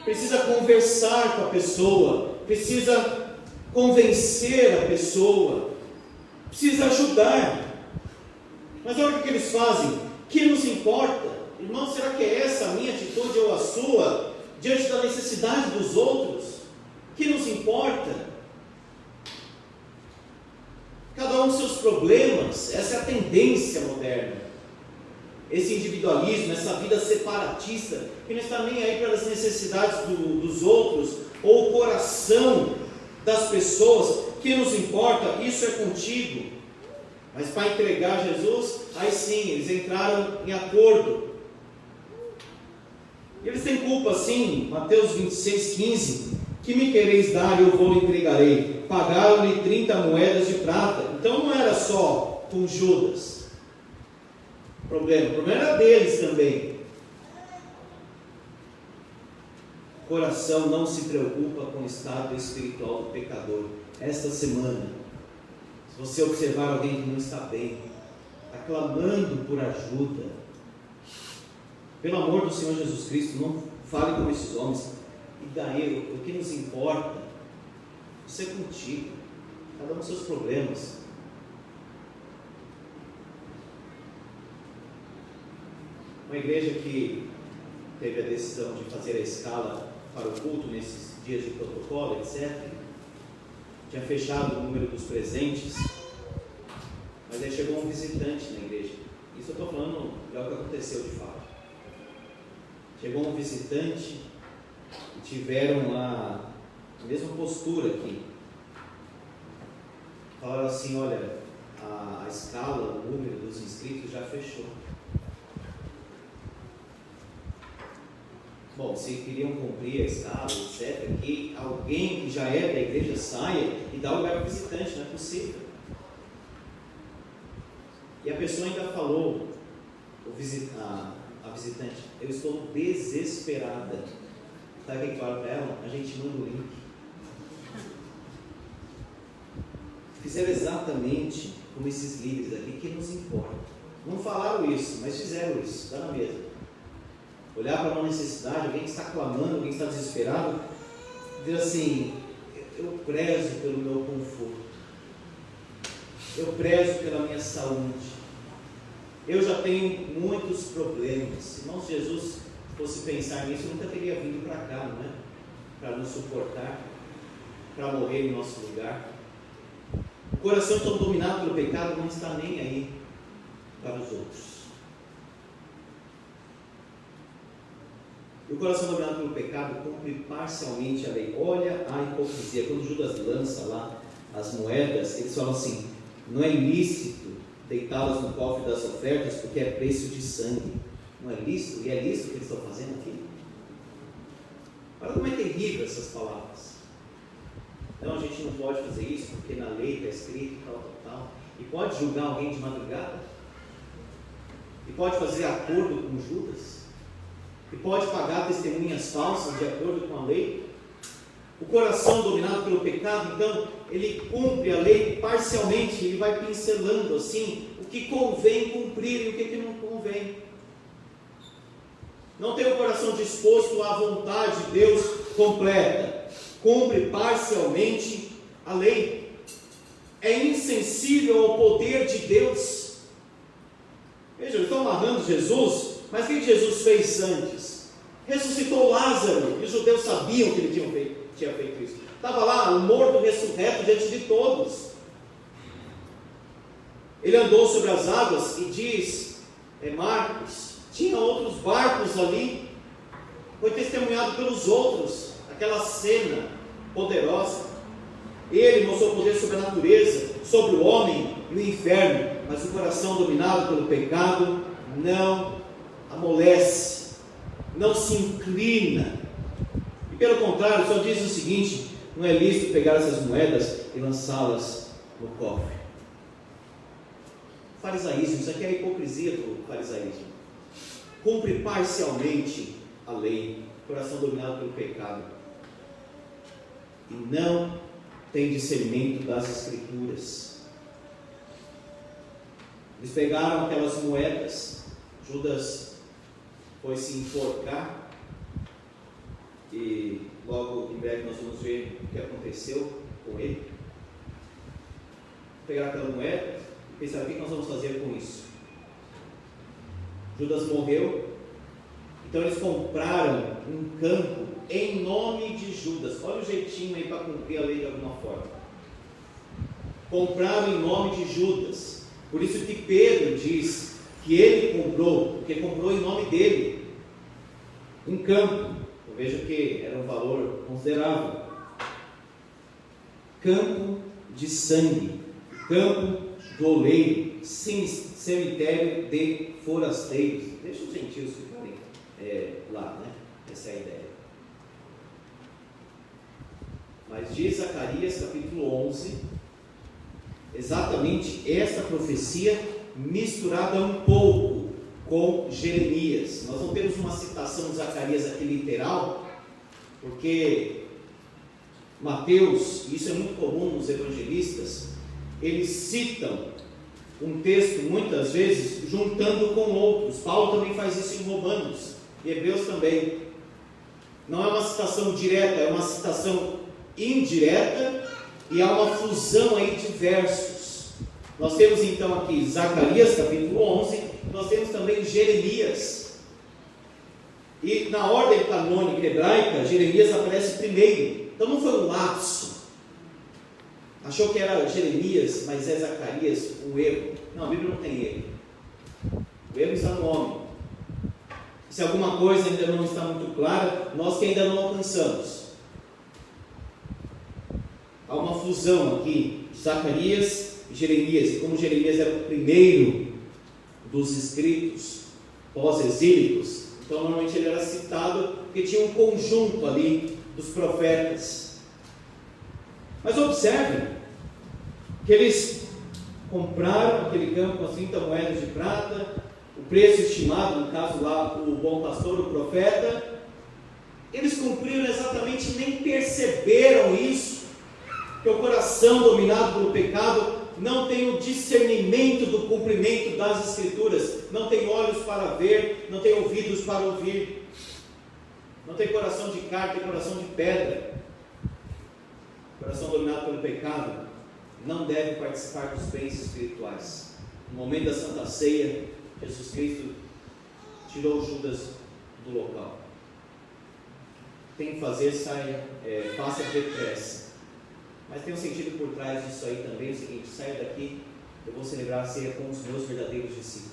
precisa conversar com a pessoa, precisa convencer a pessoa, precisa ajudar. Mas olha o que eles fazem. O que nos importa? Irmão, será que é essa a minha atitude ou a sua, diante da necessidade dos outros? O que nos importa? Cada um com seus problemas. Essa é a tendência moderna. Esse individualismo, essa vida separatista, que não está nem aí para as necessidades dos outros, ou o coração das pessoas. O que nos importa? Isso é contigo. Mas para entregar Jesus, aí sim, eles entraram em acordo. E eles têm culpa sim. Mateus 26:15. Que me quereis dar, eu vou lhe entregarei. Pagaram-lhe 30 moedas de prata. Então não era só com Judas o problema era deles também. O coração não se preocupa com o estado espiritual do pecador. Esta semana, se você observar alguém que não está bem, está clamando por ajuda, pelo amor do Senhor Jesus Cristo, não fale como esses homens. E daí, o que nos importa? Isso é contigo. Cada um com seus problemas. Uma igreja que teve a decisão de fazer a escala para o culto nesses dias de protocolo, etc., tinha fechado o número dos presentes, mas aí chegou um visitante na igreja. Isso eu estou falando, é o que aconteceu de fato. Chegou um visitante e tiveram a mesma postura aqui. Falaram assim: olha, a escala, o número dos inscritos já fechou. Bom, se queriam cumprir a escala, etc., que alguém que já é da igreja saia e dá lugar para o visitante, não é possível. E a pessoa ainda falou, a visitante: eu estou desesperada. Sabe o que falaram para ela? A gente manda o link. Fizeram exatamente como esses líderes aqui, que nos importa. Não falaram isso, mas fizeram isso, está na mesa. Olhar para uma necessidade, alguém que está clamando, alguém que está desesperado, dizer assim: eu prezo pelo meu conforto, eu prezo pela minha saúde, eu já tenho muitos problemas. Irmão, se Jesus fosse pensar nisso, nunca teria vindo para cá, não é? Para nos suportar, para morrer em nosso lugar. coração tão dominado pelo pecado não está nem aí para os outros. E o coração dominado pelo pecado cumpre parcialmente a lei. Olha a hipocrisia. Quando Judas lança lá as moedas, eles falam assim: não é ilícito deitá-las no cofre das ofertas, porque é preço de sangue. Não é lícito? E é lícito o que eles estão fazendo aqui? Olha como é terrível essas palavras. Não, a gente não pode fazer isso, porque na lei está escrito tal. E pode julgar alguém de madrugada? E pode fazer acordo com Judas? E pode pagar testemunhas falsas de acordo com a lei? O coração dominado pelo pecado, então, ele cumpre a lei parcialmente, ele vai pincelando assim o que convém cumprir e o que não convém. Não tem o coração disposto à vontade de Deus completa, cumpre parcialmente a lei, é insensível ao poder de Deus. Veja, eles estão amarrando Jesus, mas o que Jesus fez antes? Ressuscitou Lázaro, e os judeus sabiam que ele tinha feito isso. Estava lá, o morto ressurreto diante de todos. Ele andou sobre as águas e diz, Marcos, tinha outros barcos ali, foi testemunhado pelos outros, aquela cena poderosa. Ele mostrou poder sobre a natureza, sobre o homem e o inferno, mas o coração dominado pelo pecado não amolece, não se inclina, e pelo contrário, só diz o seguinte: não é lícito pegar essas moedas e lançá-las no cofre. Farisaísmo, isso aqui é a hipocrisia do farisaísmo. Cumpre parcialmente a lei, coração dominado pelo pecado, e não tem discernimento das Escrituras. Eles pegaram aquelas moedas, Judas foi se enforcar, e logo em breve nós vamos ver o que aconteceu com ele. Pegaram aquela moeda e pensaram: o que nós vamos fazer com isso? Judas morreu, então eles compraram um campo em nome de Judas. Olha o jeitinho aí para cumprir a lei de alguma forma. Compraram em nome de Judas. Por isso que Pedro diz que ele comprou, porque comprou em nome dele um campo. Eu vejo que era um valor considerável. Campo de sangue, campo do oleiro, cemitério de forasteiros. Deixa os gentios ficarem lá, né? Essa é a ideia. Mas diz Zacarias capítulo 11, exatamente esta profecia misturada um pouco com Jeremias. Nós não temos uma citação de Zacarias aqui literal, porque Mateus, e isso é muito comum nos evangelistas, eles citam um texto muitas vezes juntando com outros. Paulo também faz isso em Romanos, e Hebreus também. Não é uma citação direta, é uma citação indireta, e há uma fusão aí de versos. Nós temos então aqui Zacarias capítulo 11, nós temos também Jeremias, e na ordem canônica hebraica, Jeremias aparece primeiro. Então não foi um lapso, achou que era Jeremias, mas é Zacarias, um erro. Não, a Bíblia não tem erro, o erro está no homem. Se alguma coisa ainda não está muito clara, nós que ainda não alcançamos, há uma fusão aqui, Zacarias e Jeremias. E como Jeremias era o primeiro dos escritos pós-exílicos, então normalmente ele era citado porque tinha um conjunto ali dos profetas. Mas observem que eles compraram aquele campo com as 30 moedas de prata, o preço estimado, no caso lá, o bom pastor, o profeta. Eles cumpriram exatamente, nem perceberam isso, que o coração dominado pelo pecado não tem o discernimento do cumprimento das Escrituras, não tem olhos para ver, não tem ouvidos para ouvir, não tem coração de carne, tem coração de pedra. Coração dominado pelo pecado não deve participar dos bens espirituais. No momento da Santa Ceia, Jesus Cristo tirou Judas do local. Tem que fazer, faça depressa. Mas tem um sentido por trás disso aí também, é o seguinte: saio daqui, eu vou celebrar a ceia com os meus verdadeiros discípulos.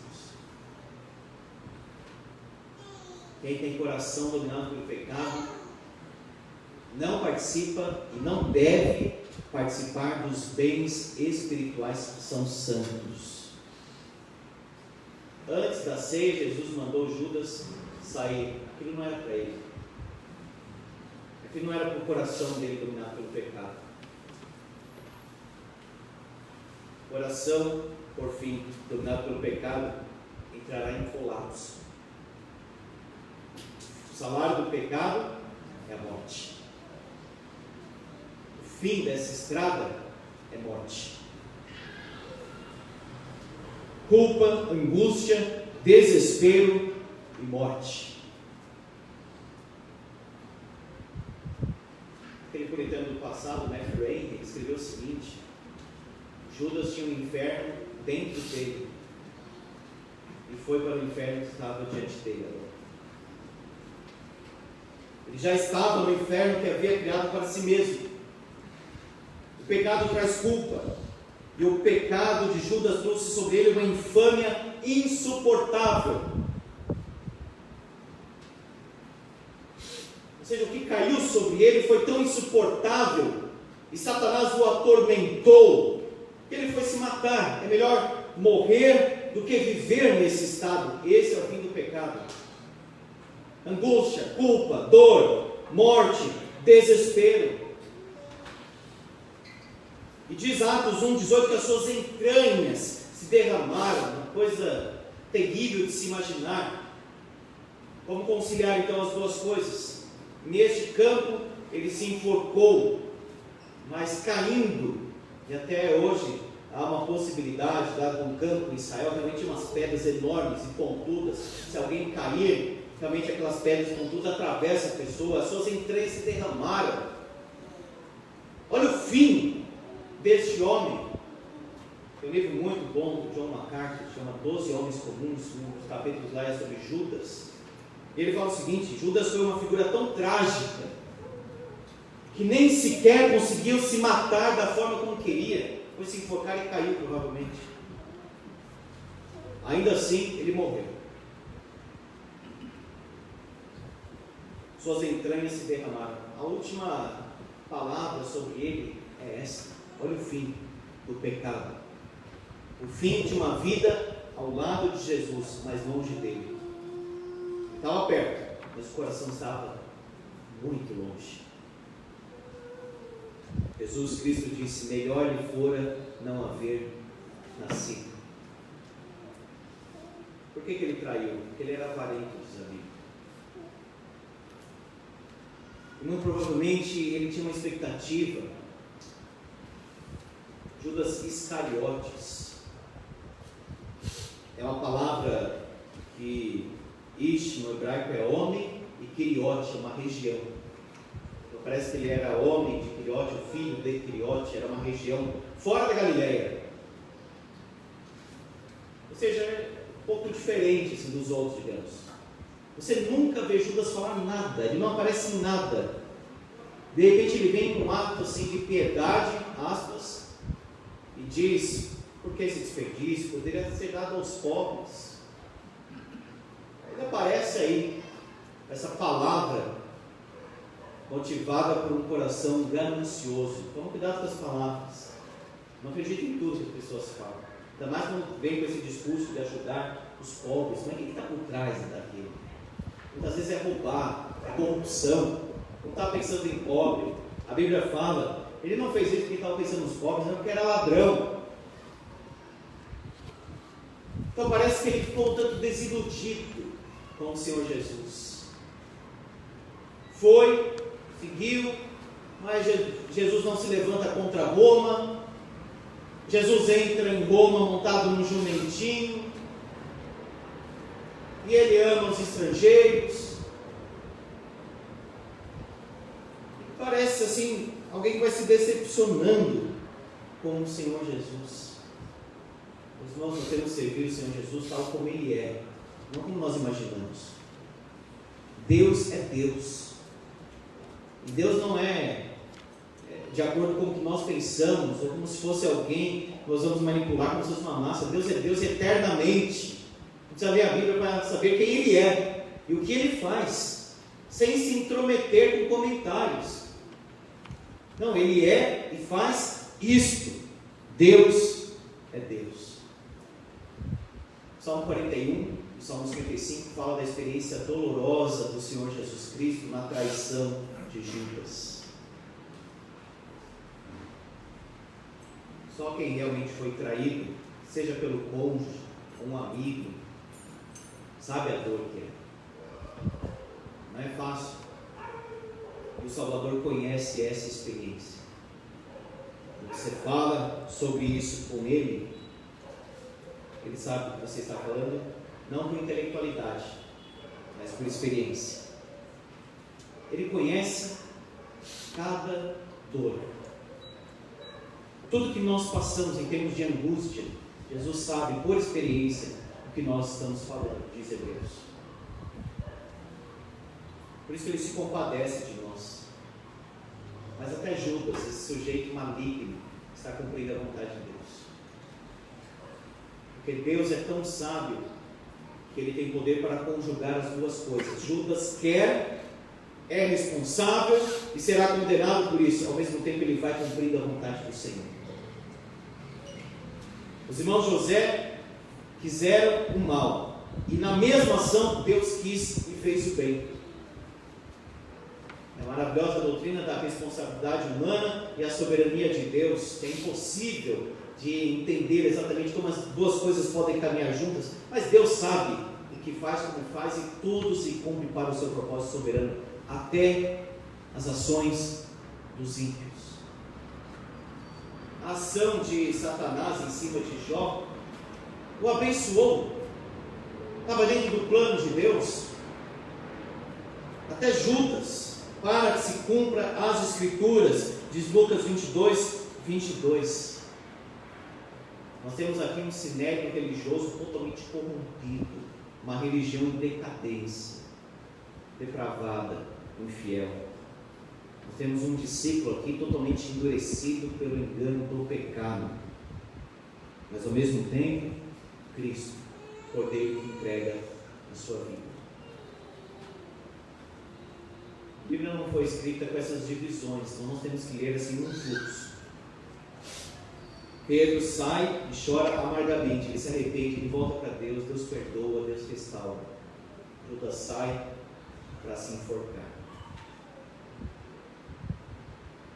Quem tem coração dominado pelo pecado não participa e não deve participar dos bens espirituais que são santos. Antes da ceia, Jesus mandou Judas sair. Aquilo não era para ele. Aquilo não era para o coração dele dominado pelo pecado. O coração, por fim, dominado pelo pecado, entrará em colapso. O salário do pecado é a morte. O fim dessa estrada é morte. Culpa, angústia, desespero e morte. Aquele puritano do passado, Matthew Henry, escreveu o seguinte: Judas tinha um inferno dentro dele e foi para o inferno que estava diante dele agora. Ele já estava no inferno que havia criado para si mesmo. O pecado traz culpa, e o pecado de Judas trouxe sobre ele uma infâmia insuportável. Ou seja, o que caiu sobre ele foi tão insuportável, e Satanás o atormentou, que ele foi se matar. É melhor morrer do que viver nesse estado. Esse é o fim do pecado. Angústia, culpa, dor, morte, desespero. E diz Atos 1,18 que as suas entranhas se derramaram, uma coisa terrível de se imaginar. Como conciliar então as duas coisas? Neste campo ele se enforcou, mas caindo, e até hoje há uma possibilidade, dado um campo em Israel, realmente umas pedras enormes e pontudas. Se alguém cair, realmente aquelas pedras pontudas atravessam a pessoa, as suas entranhas se derramaram. Olha o fim deste homem. Tem um livro muito bom do John MacArthur, que chama 12 Homens Comuns, um dos capítulos lá é sobre Judas. Ele fala o seguinte: Judas foi uma figura tão trágica que nem sequer conseguiu se matar da forma como queria, foi se enforcar e caiu provavelmente. Ainda assim ele morreu. Suas entranhas se derramaram. A última palavra sobre ele é essa: olha o fim do pecado, o fim de uma vida ao lado de Jesus, mas longe dele. Estava perto, mas o coração estava muito longe. Jesus Cristo disse: melhor lhe fora não haver nascido. Por que ele traiu? Porque ele era avarento, diz a Bíblia. E muito provavelmente ele tinha uma expectativa. Judas Iscariotes é uma palavra que Ish no hebraico é homem e Quiriote é uma região. Então parece que ele era homem de Quiriote, o filho de Quiriote, era uma região fora da Galileia. Ou seja, é um pouco diferente assim, dos outros, digamos. Você nunca vê Judas falar nada, ele não aparece em nada. De repente ele vem com um ato assim, de piedade, aspas, e diz: por que esse desperdício? Poderia ser dado aos pobres. Ele aparece aí, essa palavra motivada por um coração ganancioso. Toma cuidado com as palavras. Não acredite em tudo que as pessoas falam. Ainda mais quando vem com esse discurso de ajudar os pobres. Mas o que está por trás daquilo? Muitas vezes é roubar, é corrupção. Não está pensando em pobre. A Bíblia fala, ele não fez isso porque estava pensando nos pobres, não, porque era ladrão. Então parece que ele ficou um tanto desiludido com o Senhor Jesus. Foi, seguiu, mas Jesus não se levanta contra Roma. Jesus entra em Roma montado num jumentinho, e ele ama os estrangeiros. Parece assim, alguém que vai se decepcionando com o Senhor Jesus. Os irmãos, nós temos que servir o Senhor Jesus tal como Ele é, não como nós imaginamos. Deus é Deus. E Deus não é de acordo com o que nós pensamos, ou como se fosse alguém que nós vamos manipular como se fosse uma massa. Deus é Deus eternamente. Precisa ler a Bíblia para saber quem Ele é e o que Ele faz, sem se intrometer com comentários. Não, Ele é e faz isto. Deus é Deus. Salmo 41 e Salmo 55 fala da experiência dolorosa do Senhor Jesus Cristo na traição de Judas. Só quem realmente foi traído, seja pelo cônjuge ou um amigo, sabe a dor que é. Não é fácil. E o Salvador conhece essa experiência. Quando você fala sobre isso com Ele, Ele sabe o que você está falando, não por intelectualidade, mas por experiência. Ele conhece cada dor. Tudo que nós passamos em termos de angústia, Jesus sabe por experiência o que nós estamos falando, diz Hebreus. Por isso Ele se compadece de nós. Mas até Judas, esse sujeito maligno, está cumprindo a vontade de Deus. Porque Deus é tão sábio que Ele tem poder para conjugar as duas coisas. Judas quer, é responsável e será condenado por isso. Ao mesmo tempo Ele vai cumprindo a vontade do Senhor. Os irmãos José quiseram o mal, e na mesma ação Deus quis e fez o bem. É a maravilhosa doutrina da responsabilidade humana e a soberania de Deus, que é impossível de entender exatamente como as duas coisas podem caminhar juntas, mas Deus sabe e que faz como faz, e tudo se cumpre para o seu propósito soberano, até as ações dos ímpios. A ação de Satanás em cima de Jó o abençoou, estava dentro do plano de Deus. Até Judas, para que se cumpra as Escrituras, diz Lucas 22. Nós temos aqui um sinédrio religioso totalmente corrompido, uma religião em decadência, depravada, infiel. Nós temos um discípulo aqui totalmente endurecido pelo engano, pelo pecado, mas ao mesmo tempo, Cristo, Cordeiro que entrega a sua vida. A Bíblia não foi escrita com essas divisões, então nós temos que ler assim um fluxo. Pedro sai e chora amargamente, ele se arrepende, ele volta para Deus, Deus perdoa, Deus restaura. Judas sai para se enforcar.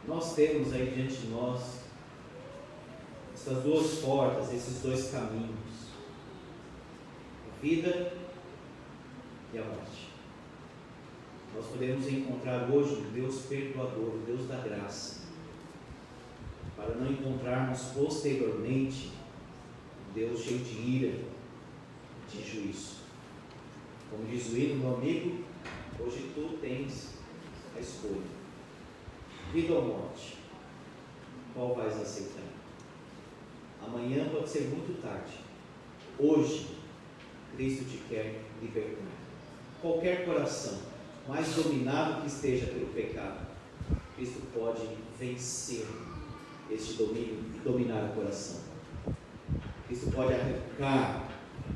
Nós temos aí diante de nós essas duas portas, esses dois caminhos: a vida e a morte. Nós podemos encontrar hoje um Deus perdoador, um Deus da graça, para não encontrarmos posteriormente um Deus cheio de ira, de juízo. Como diz o hino, meu amigo, hoje tu tens a escolha: vida ou morte, qual vais aceitar? Amanhã pode ser muito tarde. Hoje, Cristo te quer libertar. Qualquer coração, mais dominado que esteja pelo pecado, Cristo pode vencer este domínio e dominar o coração. Cristo pode arrancar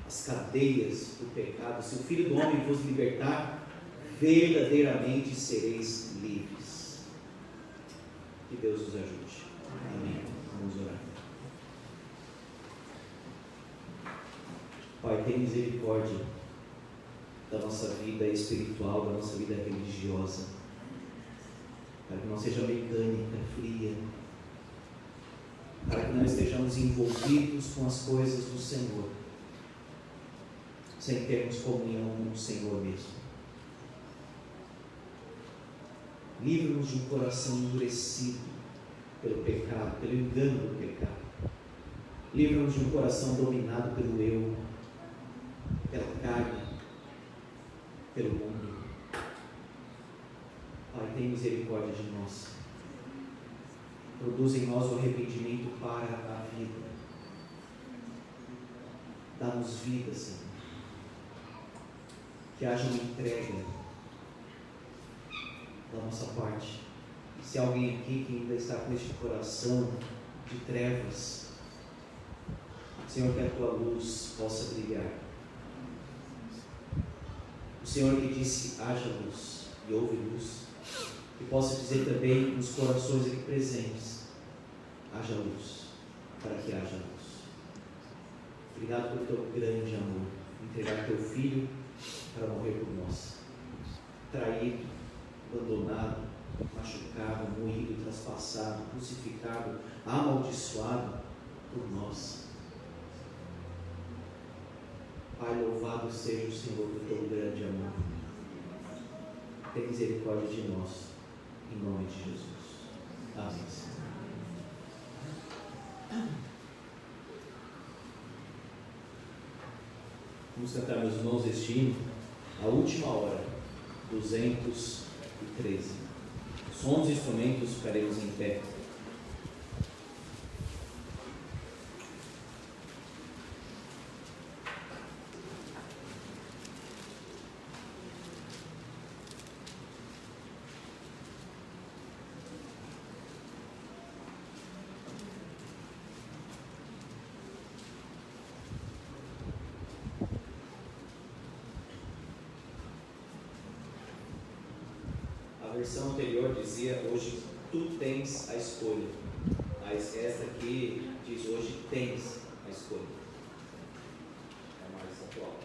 as cadeias do pecado. Se o Filho do Homem vos libertar, verdadeiramente sereis livres. Que Deus nos ajude. Amém. Vamos orar. Pai, tem misericórdia da nossa vida espiritual, da nossa vida religiosa, para que não seja mecânica, fria, para que não estejamos envolvidos com as coisas do Senhor, sem termos comunhão com o Senhor mesmo. Livra-nos de um coração endurecido pelo pecado, pelo engano do pecado. Livra-nos de um coração dominado pelo eu, pela carne, pelo mundo. Pai, tem misericórdia de nós. Produz em nós o arrependimento para a vida. Dá-nos vida, Senhor. Que haja uma entrega da nossa parte, Se há alguém aqui que ainda está com este coração de trevas, Senhor, que a tua luz possa brilhar. O Senhor que disse: haja luz, e houve luz, e possa dizer também nos corações aqui presentes: haja luz, para que haja luz. Obrigado pelo teu grande amor, entregar teu filho para morrer por nós, traído, abandonado, machucado, moído, traspassado, crucificado, amaldiçoado por nós. Pai, louvado seja o Senhor por teu grande amor. Tem misericórdia de nós, em nome de Jesus. Amém, Senhor. Vamos cantar, meus irmãos, este hino, a última hora, 213. Sons e instrumentos, ficaremos em pé. A versão anterior dizia: hoje tu tens a escolha, mas esta aqui diz: hoje tens a escolha. É mais atual.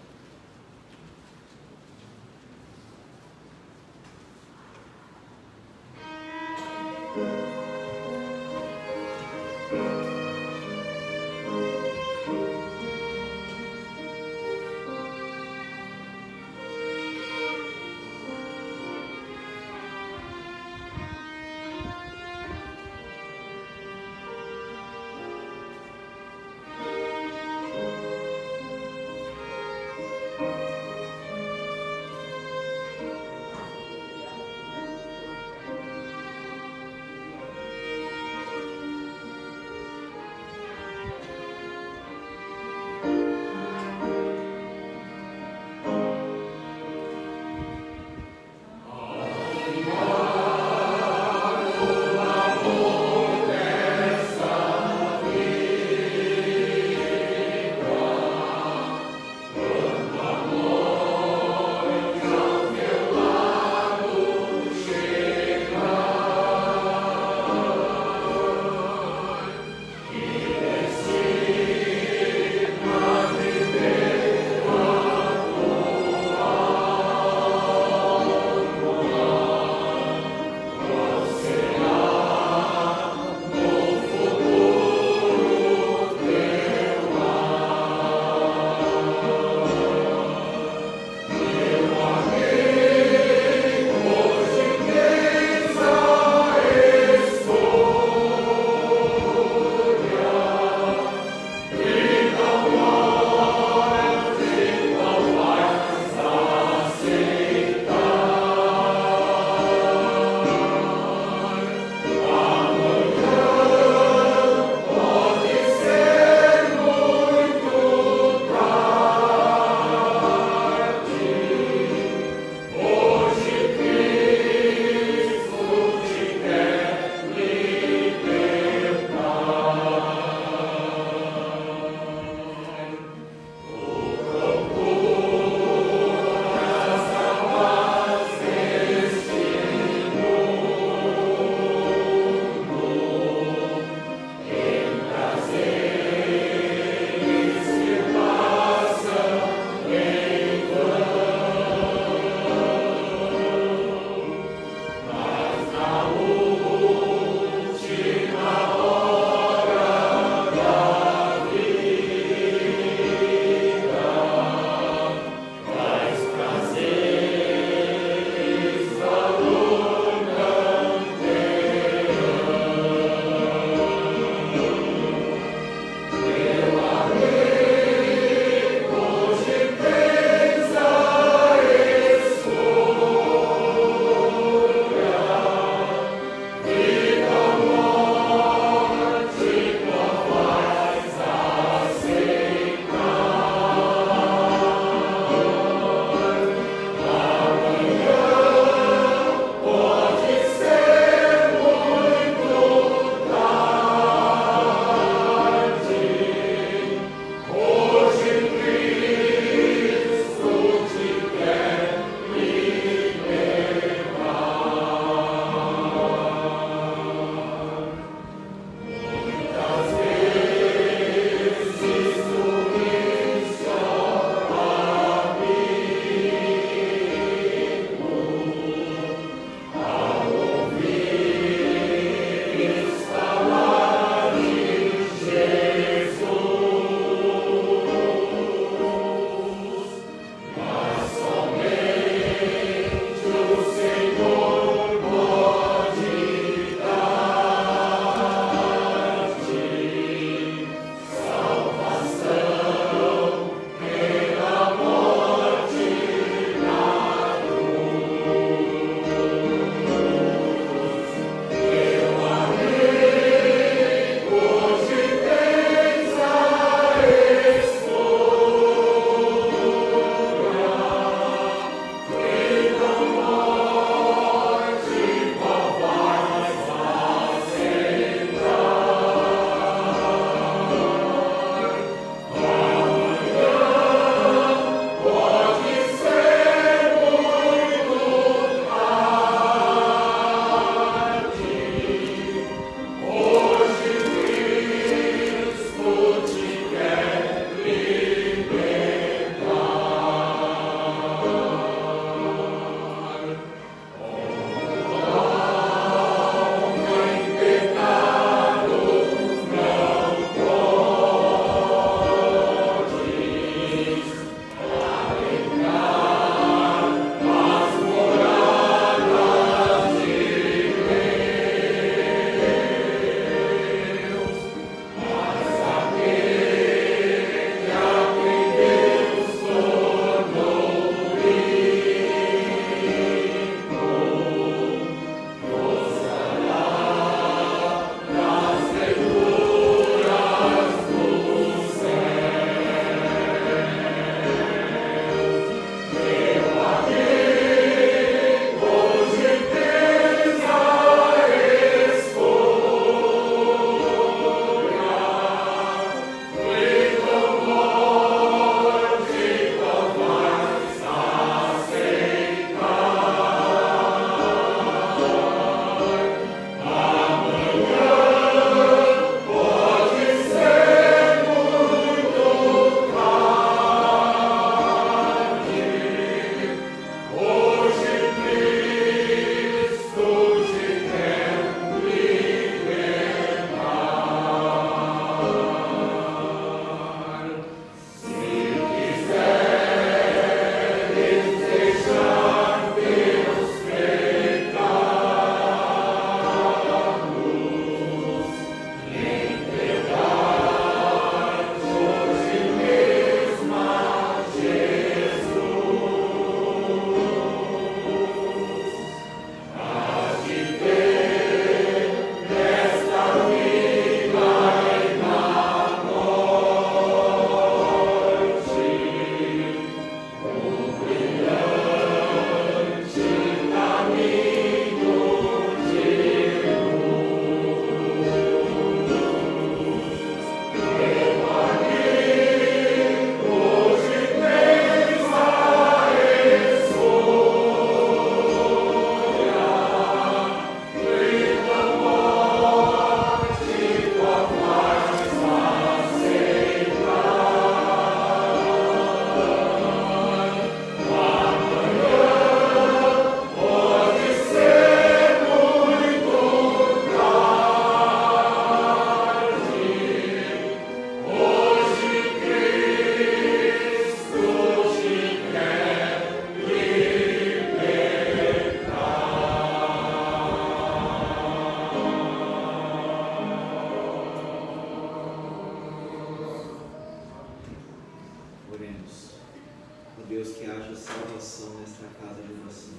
Deus, que haja salvação nesta casa de oração.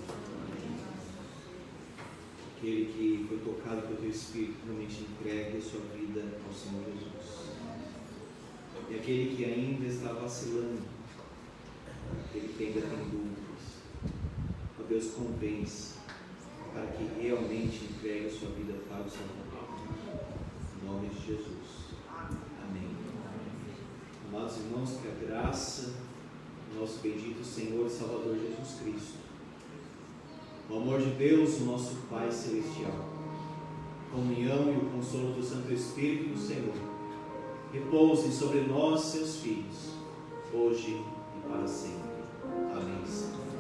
Aquele que foi tocado pelo Teu Espírito, realmente entregue a sua vida ao Senhor Jesus. E aquele que ainda está vacilando, aquele que ainda tem dúvidas, ó Deus, convence para que realmente entregue a sua vida para o Salvador. Em nome de Jesus. Amém. Amados irmãos, que a graça do nosso bendito Senhor e Salvador Jesus Cristo, o amor de Deus, o nosso Pai Celestial, a comunhão e o consolo do Santo Espírito do Senhor, repousem sobre nós, seus filhos, hoje e para sempre. Amém.